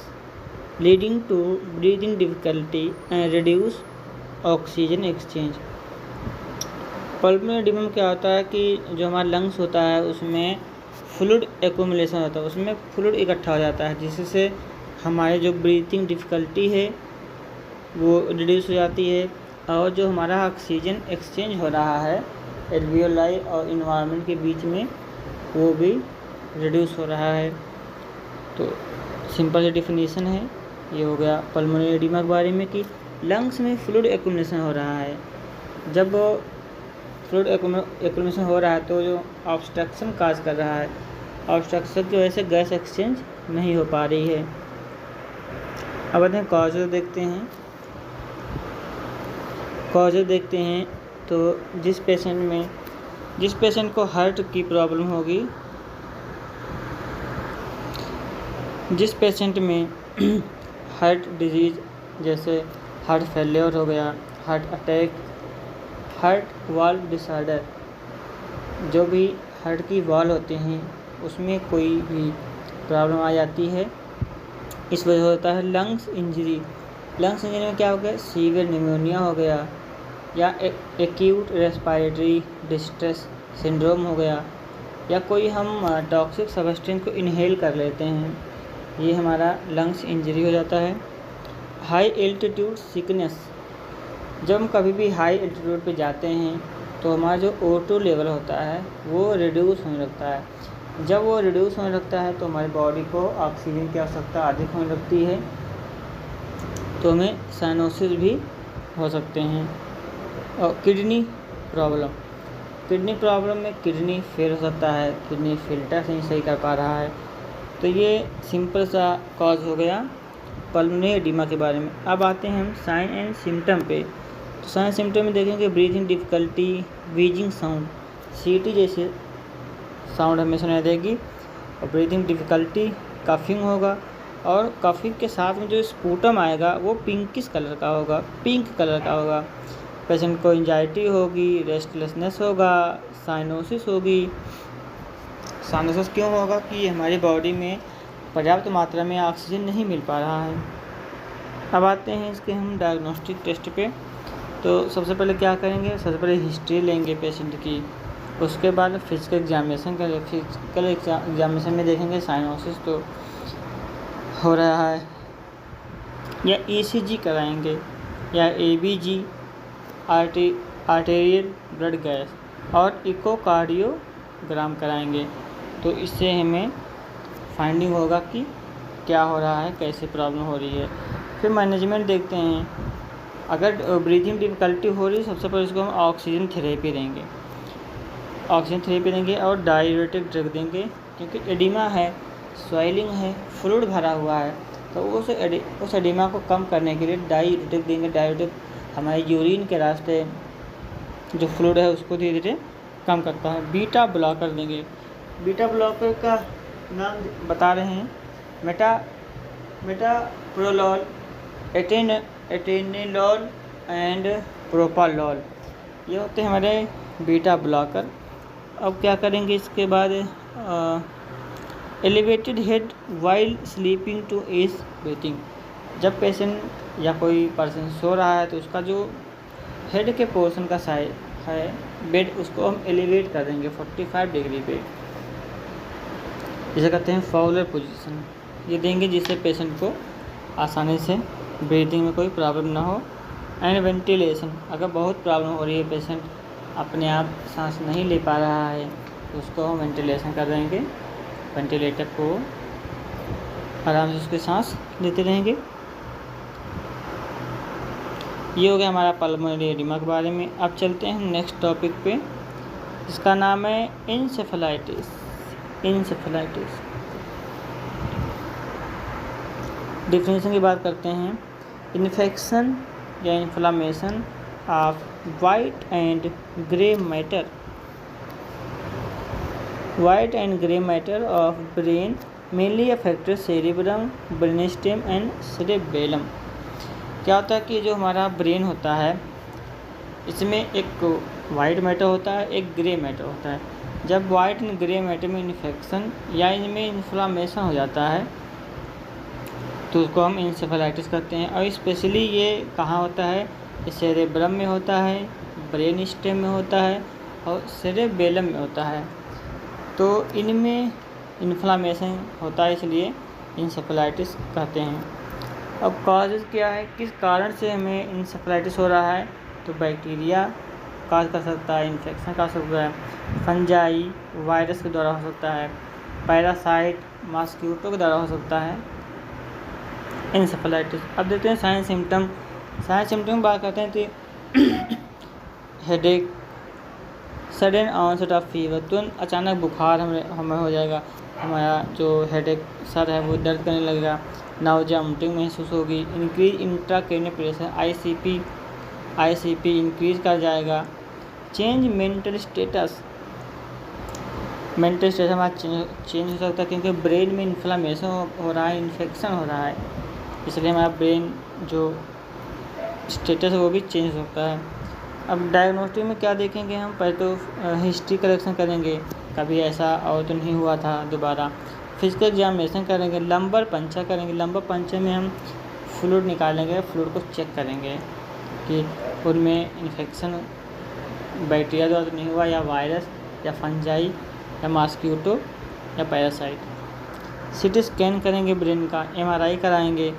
A: leading to breathing difficulty and reduce oxygen exchange. Pulmonary edema में क्या होता है कि जो हमारा लंग्स होता है उसमें फ्लूइड एक्युमुलेशन होता है, उसमें फ्लूइड इकट्ठा हो जाता है, जिससे हमारे जो ब्रीथिंग डिफ़िकल्टी है वो रिड्यूस हो जाती है और जो हमारा ऑक्सीजन एक्सचेंज हो रहा है एल्वियोलाई और इन्वायरमेंट के बीच में वो भी रिड्यूस हो रहा है। तो सिंपल सी डिफिनीशन है, ये हो गया पल्मोनरी एडिमा के बारे में कि लंग्स में फ्लूइड एक्युमुलेशन हो रहा है। जब फ्लूइड एक्युमुलेशन हो रहा है तो जो ऑब्स्ट्रक्शन काज कर रहा है, ऑब्स्ट्रक्शन की वजह से गैस एक्सचेंज नहीं हो पा रही है। अब आते हैं कॉजेज देखते हैं। तो जिस पेशेंट को हार्ट की प्रॉब्लम होगी, जिस पेशेंट में हार्ट डिजीज़ जैसे हार्ट फेलियर हो गया, heart attack, heart valve disorder, जो भी हार्ट की वाल्व होते हैं उसमें कोई भी प्रॉब्लम आ जाती है, इस वजह से होता है लंग्स इंजरी में क्या हो गया, सीवियर निमोनिया हो गया, या एक्यूट रेस्पिरेटरी डिस्ट्रेस सिंड्रोम हो गया, या कोई हम टॉक्सिक सब्सटेंस को इनहेल कर लेते हैं, ये हमारा लंग्स इंजरी हो जाता है। हाई एल्टीट्यूड सिकनेस, जब हम कभी भी हाई एल्टीट्यूड पे जाते हैं तो हमारा जो O2 लेवल होता है वो रिड्यूस होने लगता है। जब वो रिड्यूस होने लगता है तो हमारी बॉडी को ऑक्सीजन की आवश्यकता अधिक होने लगती है, तो हमें साइनोसिस भी हो सकते हैं। और किडनी प्रॉब्लम में किडनी फेल हो सकता है, किडनी फिल्टर नहीं सही कर पा रहा है। तो ये सिंपल सा कॉज हो गया पल्मोनरी एडिमा के बारे में। अब आते हैं हम साइन एंड सिम्टम पे। तो साइन सिम्टम में देखेंगे ब्रीथिंग डिफ़िकल्टी, वीजिंग साउंड, सीटी जैसे साउंड हमें सुनाई देगी, और ब्रीथिंग डिफ़िकल्टी, कफिंग होगा, और कफिंग के साथ में जो स्पूटम आएगा वो पिंक कलर का होगा। पेशेंट को एंजाइटी होगी, रेस्टलेसनेस होगा, साइनोसिस होगी। साइनोसिस क्यों होगा कि हमारी बॉडी में पर्याप्त मात्रा में ऑक्सीजन नहीं मिल पा रहा है। अब आते हैं इसके हम डायग्नोस्टिक टेस्ट पे। तो सबसे पहले क्या करेंगे, सबसे पहले हिस्ट्री लेंगे पेशेंट की, उसके बाद फिजिकल एग्जामिनेशन करेंगे। फिजिकल एग्जामिनेशन में देखेंगे साइनोसिस तो हो रहा है, या ECG कराएंगे, या ABG आर्टेरियल ब्लड गैस, और इकोकार्डियोग्राम कराएंगे। तो इससे हमें फाइंडिंग होगा कि क्या हो रहा है, कैसे प्रॉब्लम हो रही है। फिर मैनेजमेंट देखते हैं। अगर ब्रीथिंग डिफ़िकल्टी हो रही है, सबसे पहले उसको हम ऑक्सीजन थेरेपी देंगे और डाययूरेटिक ड्रग देंगे, क्योंकि एडिमा है, स्वेलिंग है, फ्लूइड भरा हुआ है, तो उस एडिमा को कम करने के लिए डाययूरेटिक देंगे। डाययूरेटिक हमारे यूरिन के रास्ते जो फ्लूइड है उसको धीरे धीरे कम करता है। बीटा ब्लॉकर देंगे। बीटा ब्लॉकर का नाम बता रहे हैं, मेटाप्रोलोल, एटेनिलॉल एंड प्रोपालोल, ये होते हैं हमारे बीटा ब्लॉकर। अब क्या करेंगे इसके बाद, elevated head while sleeping to ease breathing, जब पेशेंट या कोई पर्सन सो रहा है तो उसका जो हेड के पोर्शन का साइड है बेड, उसको हम एलिवेट कर देंगे 45 डिग्री पे, जिसे कहते हैं फाउलर पोजीशन। ये देंगे जिससे पेशेंट को आसानी से ब्रीथिंग में कोई प्रॉब्लम ना हो। एंड वेंटिलेशन, अगर बहुत प्रॉब्लम हो रही है, पेशेंट अपने आप सांस नहीं ले पा रहा है तो उसको हम वेंटिलेशन कर देंगे, वेंटिलेटर को आराम से उसकी सांस लेते रहेंगे। ये हो गया हमारा पल्मोनरी एडिमा के बारे में। अब चलते हैं नेक्स्ट टॉपिक पे, इसका नाम है इंसेफेलाइटिस। डिफिनेशन की बात करते हैं। इन्फेक्शन या inflammation of white and grey matter of brain mainly affected cerebrum, brainstem and cerebellum. क्या होता है कि जो हमारा ब्रेन होता है इसमें एक वाइट मैटर होता है, एक ग्रे मैटर होता है। जब वाइट एंड ग्रे मैटर में इन्फेक्शन या इनमें इन्फ्लामेशन हो जाता है तो उसको हम इंसेफेलाइटिस कहते हैं। और स्पेशली ये कहाँ होता है, सेरेब्रम में होता है, ब्रेन स्टेम में होता है और सेरेबेलम में होता है। तो इनमें इन्फ्लामेशन होता है, इसलिए इंसेफेलाइटिस कहते हैं। अब कॉजेज़ क्या है, किस कारण से हमें इंसेफेलाइटिस हो रहा है, तो बैक्टीरिया काज कर सकता है, इन्फेक्शन का सकता है, फंजाई वायरस के द्वारा हो सकता है, पैरासाइट मॉस्किटो के द्वारा हो सकता है इंसेफेलाइटिस। अब देखते हैं साइन सिम्टम की बात करते हैं तो headache, sudden onset of fever, तुरंत अचानक बुखार हमें हो जाएगा, हमारा जो हेडेक सर है वो दर्द करने लगेगा, नाउजिया वोमिटिंग महसूस होगी। Increase intracranial pressure, ICP increase कर जाएगा। चेंज मेंटल स्टेटस हमारा चेंज हो सकता है क्योंकि ब्रेन में इन्फ्लामेशन हो रहा है, इन्फेक्शन हो रहा है, इसलिए हमारा ब्रेन जो स्टेटस है वो भी चेंज हो सकता है। अब डायग्नोस्टिक में क्या देखेंगे हम, पहले तो हिस्ट्री कलेक्शन करेंगे, कभी ऐसा और तो नहीं हुआ था दोबारा। फिजिकल एग्जामिनेशन करेंगे, लंबर पंचर करेंगे, लंबर पंचर में हम फ्लूइड निकालेंगे, फ्लूइड को चेक करेंगे कि उनमें इन्फेक्शन बैक्टीरिया द्वारा तो नहीं हुआ, या वायरस या फंजाई या मॉस्क्यूटो या पैरासाइट। सीटी स्कैन करेंगे ब्रेन का, एमआरआई कराएंगे,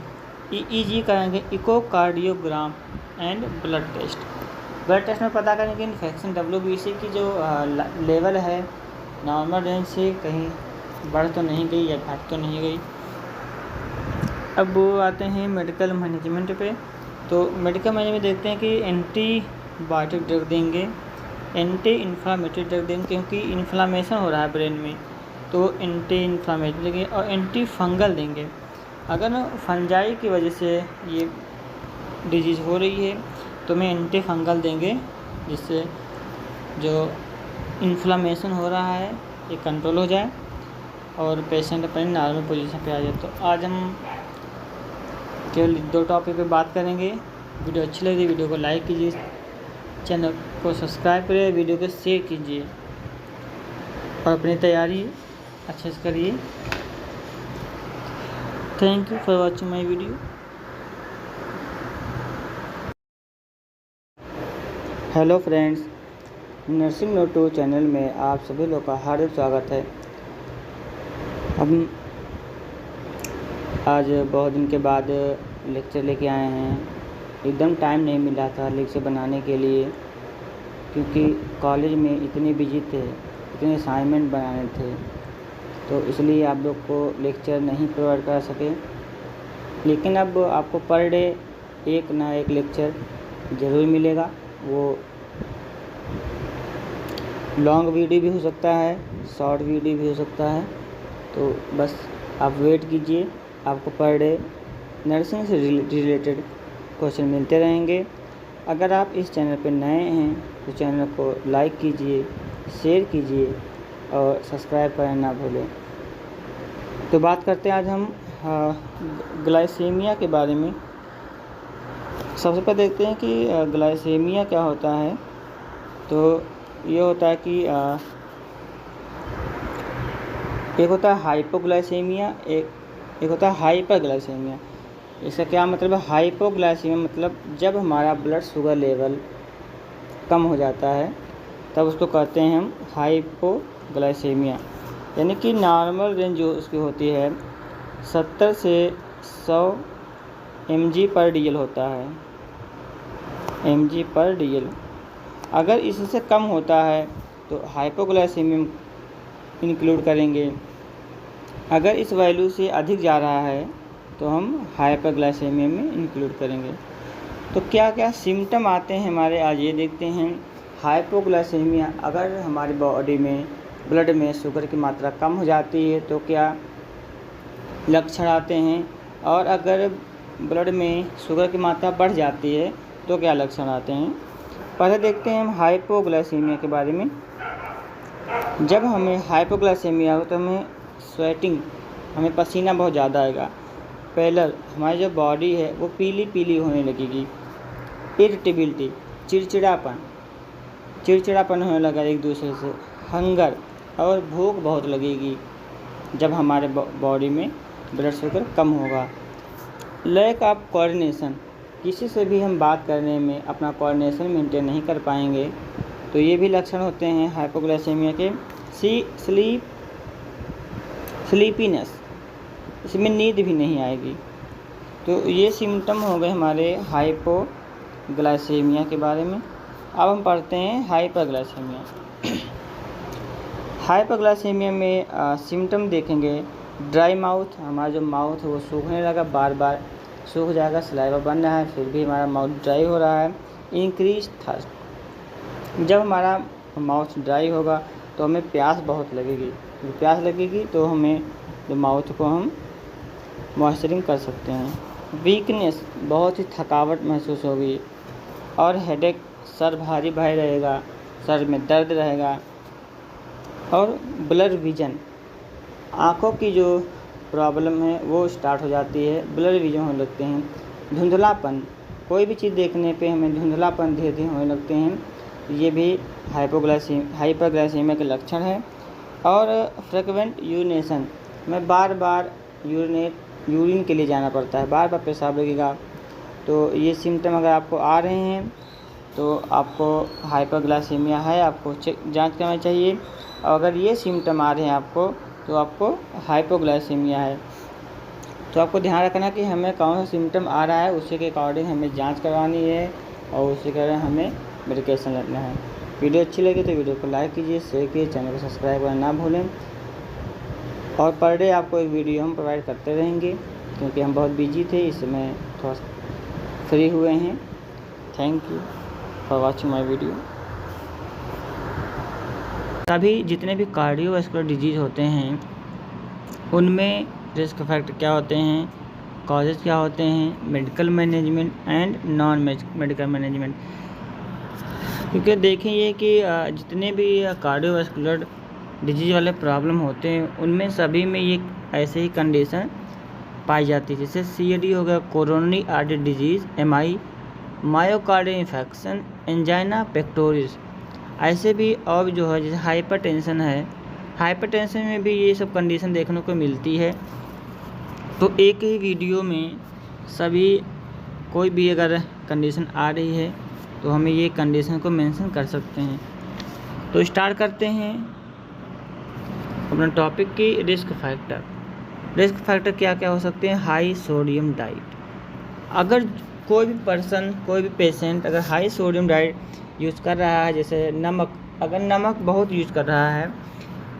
A: ईईजी कराएंगे, echocardiogram and blood test. Blood test में पता करेंगे इन्फेक्शन WBC की जो लेवल है नॉर्मल रेंज से कहीं बढ़ तो नहीं गई या घट तो नहीं गई। अब वो आते हैं मेडिकल मैनेजमेंट पे। तो मेडिकल मैनेजमेंट देखते हैं कि एंटीबायोटिक ड्रग देंगे, एंटी इन्फ्लामेटरी ड्रग देंगे क्योंकि इन्फ्लामेशन हो रहा है ब्रेन में, तो एंटी इन्फ्लामेटरी देंगे, और एंटी फंगल देंगे। अगर फंजाई की वजह से ये डिजीज़ हो रही है तो मैं एंटी फंगल देंगे, जिससे जो इन्फ्लामेशन हो रहा है ये कंट्रोल हो जाए और पेशेंट अपनी नॉर्मल पोजीशन पे आ जाए। तो आज हम केवल 2 टॉपिक पे बात करेंगे। वीडियो अच्छी लगी वीडियो को लाइक कीजिए, चैनल को सब्सक्राइब करिए, वीडियो को शेयर कीजिए और अपनी तैयारी अच्छे से करिए। Thank you for watching my video. Hello friends, nursing note 2 channel में आप सभी लोग का हार्दिक स्वागत है। हम आज बहुत दिन के बाद लेक्चर लेके आए हैं। एकदम टाइम नहीं मिला था लेक्चर बनाने के लिए क्योंकि कॉलेज में इतने बिजी थे, इतने असाइनमेंट बनाने थे, तो इसलिए आप लोग को लेक्चर नहीं प्रोवाइड कर सके। लेकिन अब आपको पर डे एक ना एक लेक्चर ज़रूर मिलेगा। वो लॉन्ग वीडियो भी हो सकता है, शॉर्ट वीडियो भी हो सकता है, तो बस आप वेट कीजिए, आपको पर डे नर्सिंग से रिलेटेड क्वेश्चन मिलते रहेंगे। अगर आप इस चैनल पर नए हैं तो चैनल को लाइक कीजिए, शेयर कीजिए और सब्सक्राइब करना ना भूलें। तो बात करते हैं आज हम ग्लाइसेमिया के बारे में। सबसे पहले देखते हैं कि ग्लाइसेमिया क्या होता है। तो ये होता है कि एक होता है हाइपोग्लाइसेमिया, एक होता है हाइपरग्लाइसेमिया। इसका क्या मतलब है? हाइपोग्लाइसेमिया मतलब जब हमारा ब्लड शुगर लेवल कम हो जाता है तब उसको कहते हैं हम हाइपोग्लाइसेमिया, यानी कि नॉर्मल रेंज जो उसकी होती है 70 से 100 mg/dl होता है, mg/dl। अगर इससे कम होता है तो हाइपोग्लाइसेमिया इंक्लूड करेंगे। अगर इस वैल्यू से अधिक जा रहा है तो हम हाइपरग्लाइसेमिया में इंक्लूड करेंगे। तो क्या क्या सिम्टम आते हैं हमारे, आज ये देखते हैं। हाइपोग्लाइसेमिया, अगर हमारी बॉडी में ब्लड में शुगर की मात्रा कम हो जाती है तो क्या लक्षण आते हैं, और अगर ब्लड में शुगर की मात्रा बढ़ जाती है तो क्या लक्षण आते हैं। पहले देखते हैं हम हाइपोग्लाइसेमिया के बारे में। जब हमें हाइपोग्लाइसेमिया हो तो हमें स्वेटिंग, हमें पसीना बहुत ज़्यादा आएगा। पैलर, हमारी जो बॉडी है वो पीली पीली होने लगेगी। इरिटेबिलिटी, चिड़चिड़ापन होने लगा एक दूसरे से। हंगर, और भूख बहुत लगेगी जब हमारे बॉडी में ब्लड शुगर कम होगा। लैक ऑफ कोऑर्डिनेशन, किसी से भी हम बात करने में अपना कोऑर्डिनेशन मेंटेन नहीं कर पाएंगे, तो ये भी लक्षण होते हैं हाइपोग्लाइसेमिया के। स्लीपीनेस, इसमें नींद भी नहीं आएगी। तो ये सिम्टम हो गए हमारे हाइपोग्लाइसेमिया के बारे में। अब हम पढ़ते हैं हाइपरग्लाइसेमिया। हाइपरग्लाइसेमिया में सिम्टम देखेंगे। ड्राई माउथ, हमारा जो माउथ है वो सूखने लगा, बार बार सूख जाएगा, सलाइवा बन रहा है फिर भी हमारा माउथ ड्राई हो रहा है। इंक्रीज थर्स्ट, जब हमारा माउथ ड्राई होगा तो हमें प्यास बहुत लगेगी। जब प्यास लगेगी तो हमें जो माउथ को हम मॉइस्चरिंग कर सकते हैं। वीकनेस, बहुत ही थकावट महसूस होगी। और हेडेक, सर भारी भारी रहेगा, सर में दर्द रहेगा। और ब्लर विज़न, आँखों की जो प्रॉब्लम है वो स्टार्ट हो जाती है, ब्लर विज़न होने लगते हैं। धुंधलापन, कोई भी चीज़ देखने पे हमें धुंधलापन धीरे धीरे होने लगते हैं, ये भी हाइपरग्लाइसीमिया के लक्षण है। और फ्रिक्वेंट यूरिनेशन, में बार बार यूरिन के लिए जाना पड़ता है, बार बार पेशाब लगेगा। तो ये सिम्टम अगर आपको आ रहे हैं तो आपको हाइपरग्लाइसीमिया है, आपको जांच करना चाहिए। और अगर ये सिम्टम आ रहे हैं आपको तो आपको हाइपोग्लाइसीमिया है। तो आपको ध्यान रखना कि हमें कौन सा सिम्टम आ रहा है, उसी के अकॉर्डिंग हमें जांच करवानी है और उसी के अकॉर्डिंग हमें मेडिकेशन लेना है। वीडियो अच्छी लगी तो वीडियो को लाइक कीजिए, शेयर कीजिए, चैनल को सब्सक्राइब करना ना भूलें। और पर डे आपको एक वीडियो हम प्रोवाइड करते रहेंगे, क्योंकि हम बहुत बिजी थे, इस समय थोड़ा फ्री हुए हैं। Thank you for watching my video. सभी जितने भी कार्डियोवैस्कुलर डिजीज़ होते हैं उनमें रिस्क फैक्टर क्या होते हैं, कॉजेज़ क्या होते हैं, medical management and non medical management. क्योंकि देखें कि जितने भी कार्डियोवैस्कुलर डिजीज़ वाले प्रॉब्लम होते हैं उनमें सभी में ये ऐसे ही कंडीशन पाई जाती है। जैसे CAD हो गया, coronary artery disease, MI, myocardial infection, angina pectoris. ऐसे भी और जो है जैसे हाइपरटेंशन है, हाइपरटेंशन में भी ये सब कंडीशन देखने को मिलती है। तो एक ही वीडियो में सभी कोई भी अगर कंडीशन आ रही है तो हमें ये कंडीशन को मेंशन कर सकते हैं। तो स्टार्ट करते हैं अपना टॉपिक की रिस्क फैक्टर। रिस्क फैक्टर क्या क्या हो सकते हैं? High sodium diet. अगर कोई भी पर्सन, कोई भी पेशेंट अगर हाई सोडियम डाइट यूज़ कर रहा है, जैसे नमक, अगर नमक बहुत यूज़ कर रहा है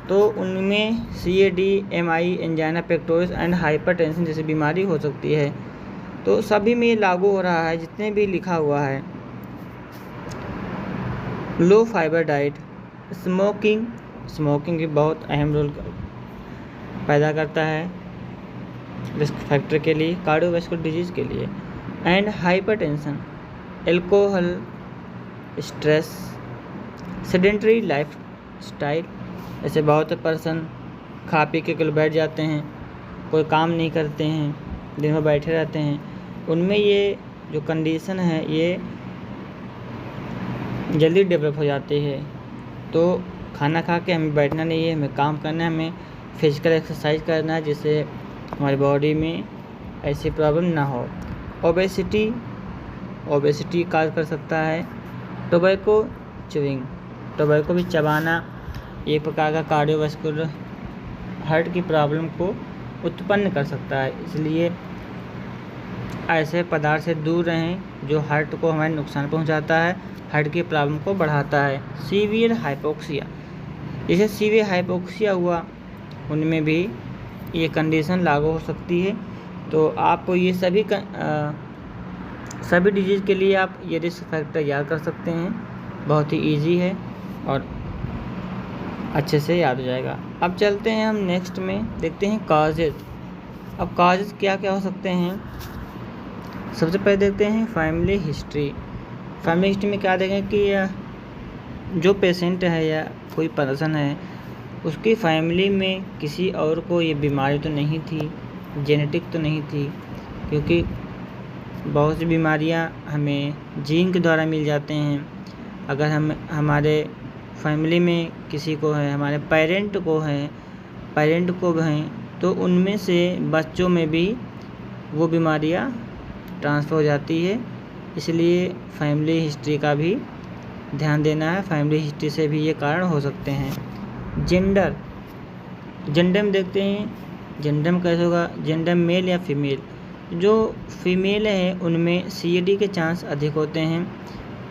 A: तो उनमें CAD, MI, angina pectoris and hypertension जैसी बीमारी हो सकती है। तो सभी में ये लागू हो रहा है जितने भी लिखा हुआ है। लो फाइबर डाइट, स्मोकिंग भी बहुत अहम रोल पैदा करता है रिस्क फैक्टर के लिए, कार्डियोवैस्कुलर डिजीज़ के लिए। And hypertension, alcohol, stress, sedentary life style. ऐसे बहुत पर्सन खा पी के कल बैठ जाते हैं, कोई काम नहीं करते हैं, दिन भर बैठे रहते हैं, उनमें ये जो कंडीशन है ये जल्दी डेवलप हो जाती है। तो खाना खा के हमें बैठना नहीं है, हमें काम करना है, हमें फिजिकल एक्सरसाइज करना है, जिससे हमारी बॉडी में ऐसी प्रॉब्लम ना हो। ओबेसिटी काज कर सकता है। टोबैको च्यूइंग, टोबैको भी चबाना एक प्रकार का कार्डियोवैस्कुलर हार्ट की प्रॉब्लम को उत्पन्न कर सकता है, इसलिए ऐसे पदार्थ से दूर रहें जो हार्ट को हमारे नुकसान पहुंचाता है, हार्ट की प्रॉब्लम को बढ़ाता है। सीवियर हाइपोक्सिया, जैसे सीवियर हाइपोक्सिया हुआ उनमें भी ये कंडीशन लागू हो सकती है। तो आप ये सभी डिजीज़ के लिए आप ये रिस्क फैक्टर याद कर सकते हैं, बहुत ही इजी है और अच्छे से याद हो जाएगा। अब चलते हैं हम नेक्स्ट में, देखते हैं कॉजेज़। अब कॉजेज़ क्या क्या हो सकते हैं? सबसे पहले देखते हैं फैमिली हिस्ट्री। फैमिली हिस्ट्री में क्या देखें कि जो पेशेंट है या कोई पर्सन है उसकी फैमिली में किसी और को ये बीमारी तो नहीं थी, जेनेटिक तो नहीं थी, क्योंकि बहुत सी बीमारियां हमें जीन के द्वारा मिल जाते हैं। अगर हमारे फैमिली में किसी को है, हमारे पेरेंट को हैं तो उनमें से बच्चों में भी वो बीमारियां ट्रांसफ़र हो जाती है। इसलिए फैमिली हिस्ट्री का भी ध्यान देना है, फैमिली हिस्ट्री से भी ये कारण हो सकते हैं। जेंडर में देखते हैं, जेंडर में कैसे होगा? जेंडर मेल या फीमेल, जो फीमेल है उनमें CAD के चांस अधिक होते हैं।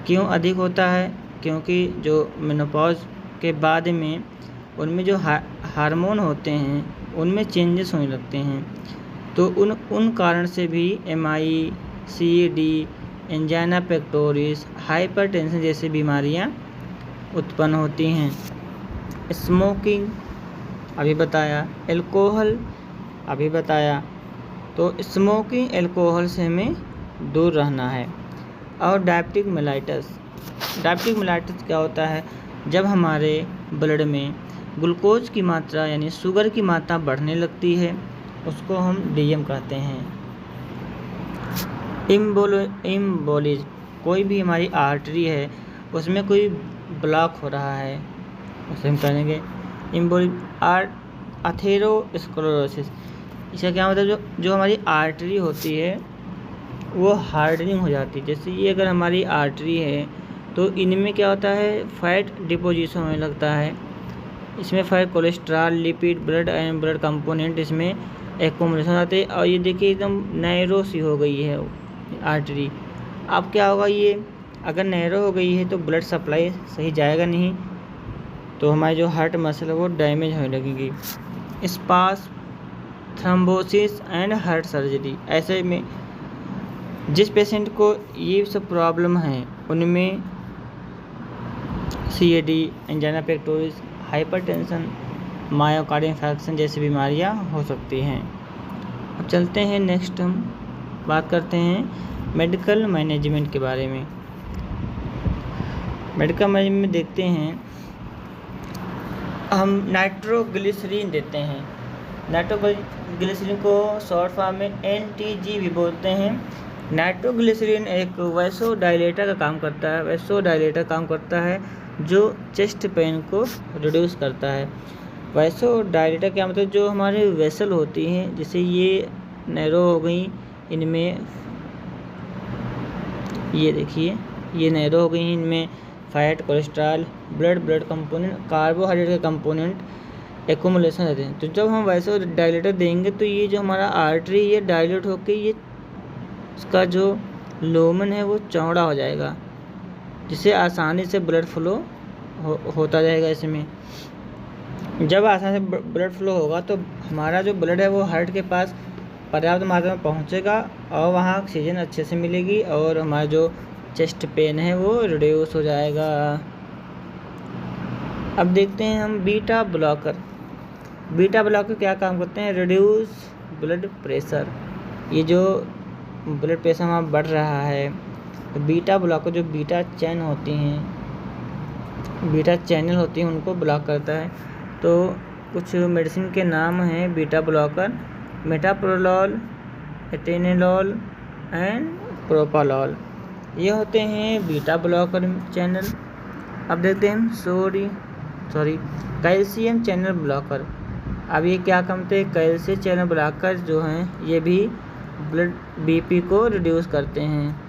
A: क्यों अधिक होता है? क्योंकि जो मेनोपॉज के बाद में उनमें जो हार्मोन होते हैं उनमें चेंजेस होने लगते हैं। तो उन कारण से भी MI, CAD, angina pectoris, hypertension जैसी बीमारियां उत्पन्न होती हैं। स्मोकिंग अभी बताया, अल्कोहल अभी बताया। तो स्मोकिंग अल्कोहल से हमें दूर रहना है। और डायबिटिक मेलाइटस क्या होता है? जब हमारे ब्लड में ग्लूकोज की मात्रा यानी शुगर की मात्रा बढ़ने लगती है, उसको हम डीएम कहते हैं। इम्बोलिज्म, कोई भी हमारी आर्टरी है उसमें कोई ब्लॉक हो रहा है, उसे हम कहेंगे अथेरोस्क्लेरोसिस। इसका क्या मतलब? जो हमारी आर्टरी होती है वो हार्डनिंग हो जाती है। जैसे ये अगर हमारी आर्टरी है तो इनमें क्या होता है? फैट डिपोजिशन होने लगता है। इसमें fat, cholesterol, lipid, blood and blood component इसमें एक्युमुलेशन आते हैं। और ये देखिए एकदम नैरो सी हो गई है आर्टरी। अब क्या होगा? ये अगर नैरो हो गई है तो ब्लड सप्लाई सही जाएगा नहीं, तो हमारी जो हार्ट मसल है वो डैमेज होने लगेगी। स्पास, थ्रोम्बोसिस एंड हार्ट सर्जरी, ऐसे में जिस पेशेंट को ये सब प्रॉब्लम है उनमें CAD, angina pectoris, hypertension, myocardial infarction जैसी बीमारियां हो सकती हैं। अब चलते हैं नेक्स्ट, हम बात करते हैं मेडिकल मैनेजमेंट के बारे में। मेडिकल मैनेजमेंट में देखते हैं हम नाइट्रोग्लिसरीन देते हैं। नाइट्रोग्लिसरीन को शॉर्ट फॉर्म में NTG भी बोलते हैं। नाइट्रोग्लिसरीन एक वैसोडाइलेटर का काम करता है जो चेस्ट पेन को रिड्यूस करता है। वैसोडाइलेटर क्या मतलब? जो हमारे वेसल होती हैं, जैसे ये नैरो हो गई, इनमें ये देखिए ये नैरो हो गई, इनमें fat, cholesterol, blood component, carbohydrate के कंपोनेंट एक्युमुलेशन रहते हैं। तो जब हम वैसोडाइलेटर देंगे तो ये जो हमारा आर्टरी ये डायलेट होकर ये इसका जो लूमेन है वो चौड़ा हो जाएगा, जिससे आसानी से ब्लड फ्लो होता जाएगा। इसमें जब आसानी से ब्लड फ्लो होगा तो हमारा जो ब्लड है वो हार्ट के पास पर्याप्त मात्रा में पहुंचेगा और वहाँ ऑक्सीजन अच्छे से मिलेगी और हमारा जो चेस्ट पेन है वो रिड्यूस हो जाएगा। अब देखते हैं हम बीटा ब्लॉकर क्या काम करते हैं? Reduce blood pressure. ये जो ब्लड प्रेशर हमारा बढ़ रहा है तो बीटा ब्लॉकर, जो बीटा चैनल होती हैं उनको ब्लॉक करता है। तो कुछ मेडिसिन के नाम हैं बीटा ब्लॉकर: मेटाप्रोलोल, एटेनोलोल एंड प्रोपालोल। ये होते हैं बीटा ब्लॉकर चैनल। अब देखते हैं कैल्शियम चैनल ब्लॉकर। अब ये क्या करते हैं? कैल्शियम चैनल ब्लॉकर जो हैं ये भी ब्लड BP को रिड्यूस करते हैं।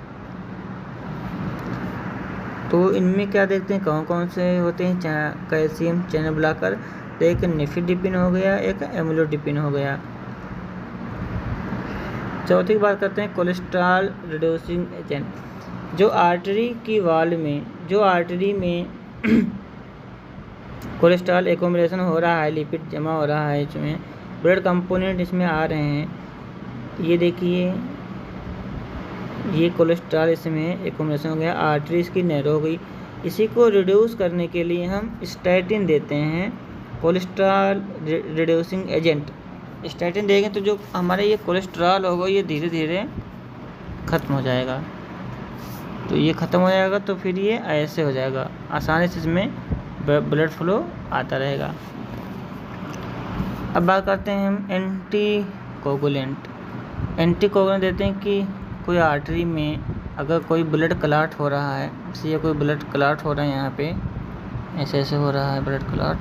A: तो इनमें क्या देखते हैं कौन कौन से होते हैं कैल्शियम चैनल ब्लॉकर? तो एक निफिडिपिन हो गया, एक एम्लोडिपिन हो गया। चौथी की बात करते हैं कोलेस्ट्रॉल रिड्यूसिंग एजेंट। जो आर्टरी में कोलेस्ट्रॉल एक्युमुलेशन हो रहा है, लिपिड जमा हो रहा है, इसमें ब्लड कंपोनेंट इसमें आ रहे हैं, ये देखिए ये कोलेस्ट्रॉल इसमें एक्युमुलेशन हो गया, आर्टरी इसकी नैरो हो गई। इसी को रिड्यूस करने के लिए हम स्टैटिन देते हैं, कोलेस्ट्रॉल रिड्यूसिंग एजेंट। स्टैटिन देंगे तो जो हमारे ये कोलेस्ट्रॉल होगा ये धीरे धीरे ख़त्म हो जाएगा। तो ये ख़त्म हो जाएगा तो फिर ये ऐसे हो जाएगा, आसानी से इसमें ब्लड फ्लो आता रहेगा। अब बात करते हैं हम एंटीकोगुलेंट देते हैं कि कोई आर्टरी में अगर कोई ब्लड क्लॉट हो रहा है, जैसे कोई ब्लड क्लॉट हो रहा है, यहाँ पे ऐसे हो रहा है ब्लड क्लॉट,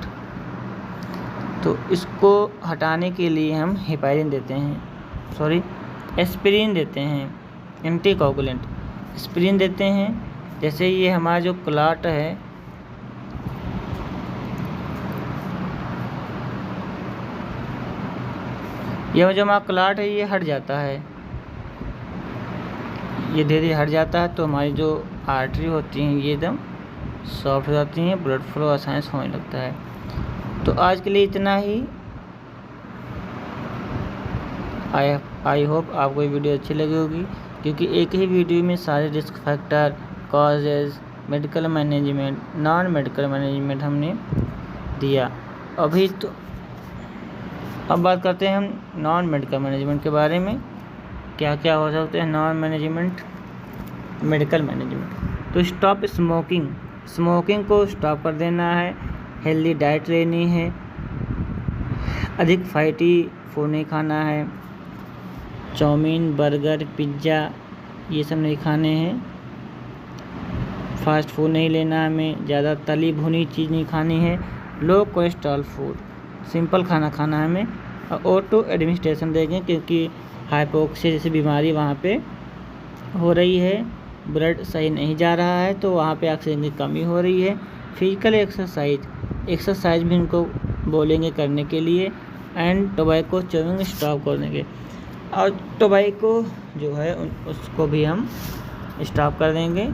A: तो इसको हटाने के लिए हम एस्पिरिन देते हैं। एंटीकोगुलेंट एस्पिरिन देते हैं। जैसे ये हमारा जो क्लॉट है ये जो हमारा क्लॉट है ये हट जाता है, ये धीरे धीरे हट जाता है, तो हमारी जो आर्टरी होती हैं ये एकदम सॉफ्ट हो जाती हैं, ब्लड फ्लो आसानी से होने लगता है। तो आज के लिए इतना ही। आई होप आपको ये वीडियो अच्छी लगी होगी, क्योंकि एक ही वीडियो में सारे risk factor, causes, medical management, non medical management हमने दिया। अभी तो अब बात करते हैं हम नॉन मेडिकल मैनेजमेंट के बारे में, क्या क्या हो सकते हैं नॉन मैनेजमेंट मेडिकल मैनेजमेंट। तो स्टॉप स्मोकिंग, स्मोकिंग को स्टॉप कर देना है, हेल्दी डाइट लेनी है, अधिक फैटी फूड नहीं खाना है, चाउमीन, बर्गर, पिज्ज़ा ये सब नहीं खाने हैं, फास्ट फूड नहीं लेना हमें, ज़्यादा तली भुनी चीज़ नहीं खानी है, लो कोलेस्ट्रॉल फूड, सिंपल खाना खाना है हमें। और ऑटो एडमिनिस्ट्रेशन देखें क्योंकि हाइपोक्सिया जैसी बीमारी वहाँ पे हो रही है, ब्लड सही नहीं जा रहा है तो वहाँ पे ऑक्सीजन की कमी हो रही है। फिजिकल एक्सरसाइज भी उनको बोलेंगे करने के लिए, एंड टोबैको च्यूइंग स्टॉप करने के, और टोबैको जो है उसको भी हम स्टॉप कर देंगे।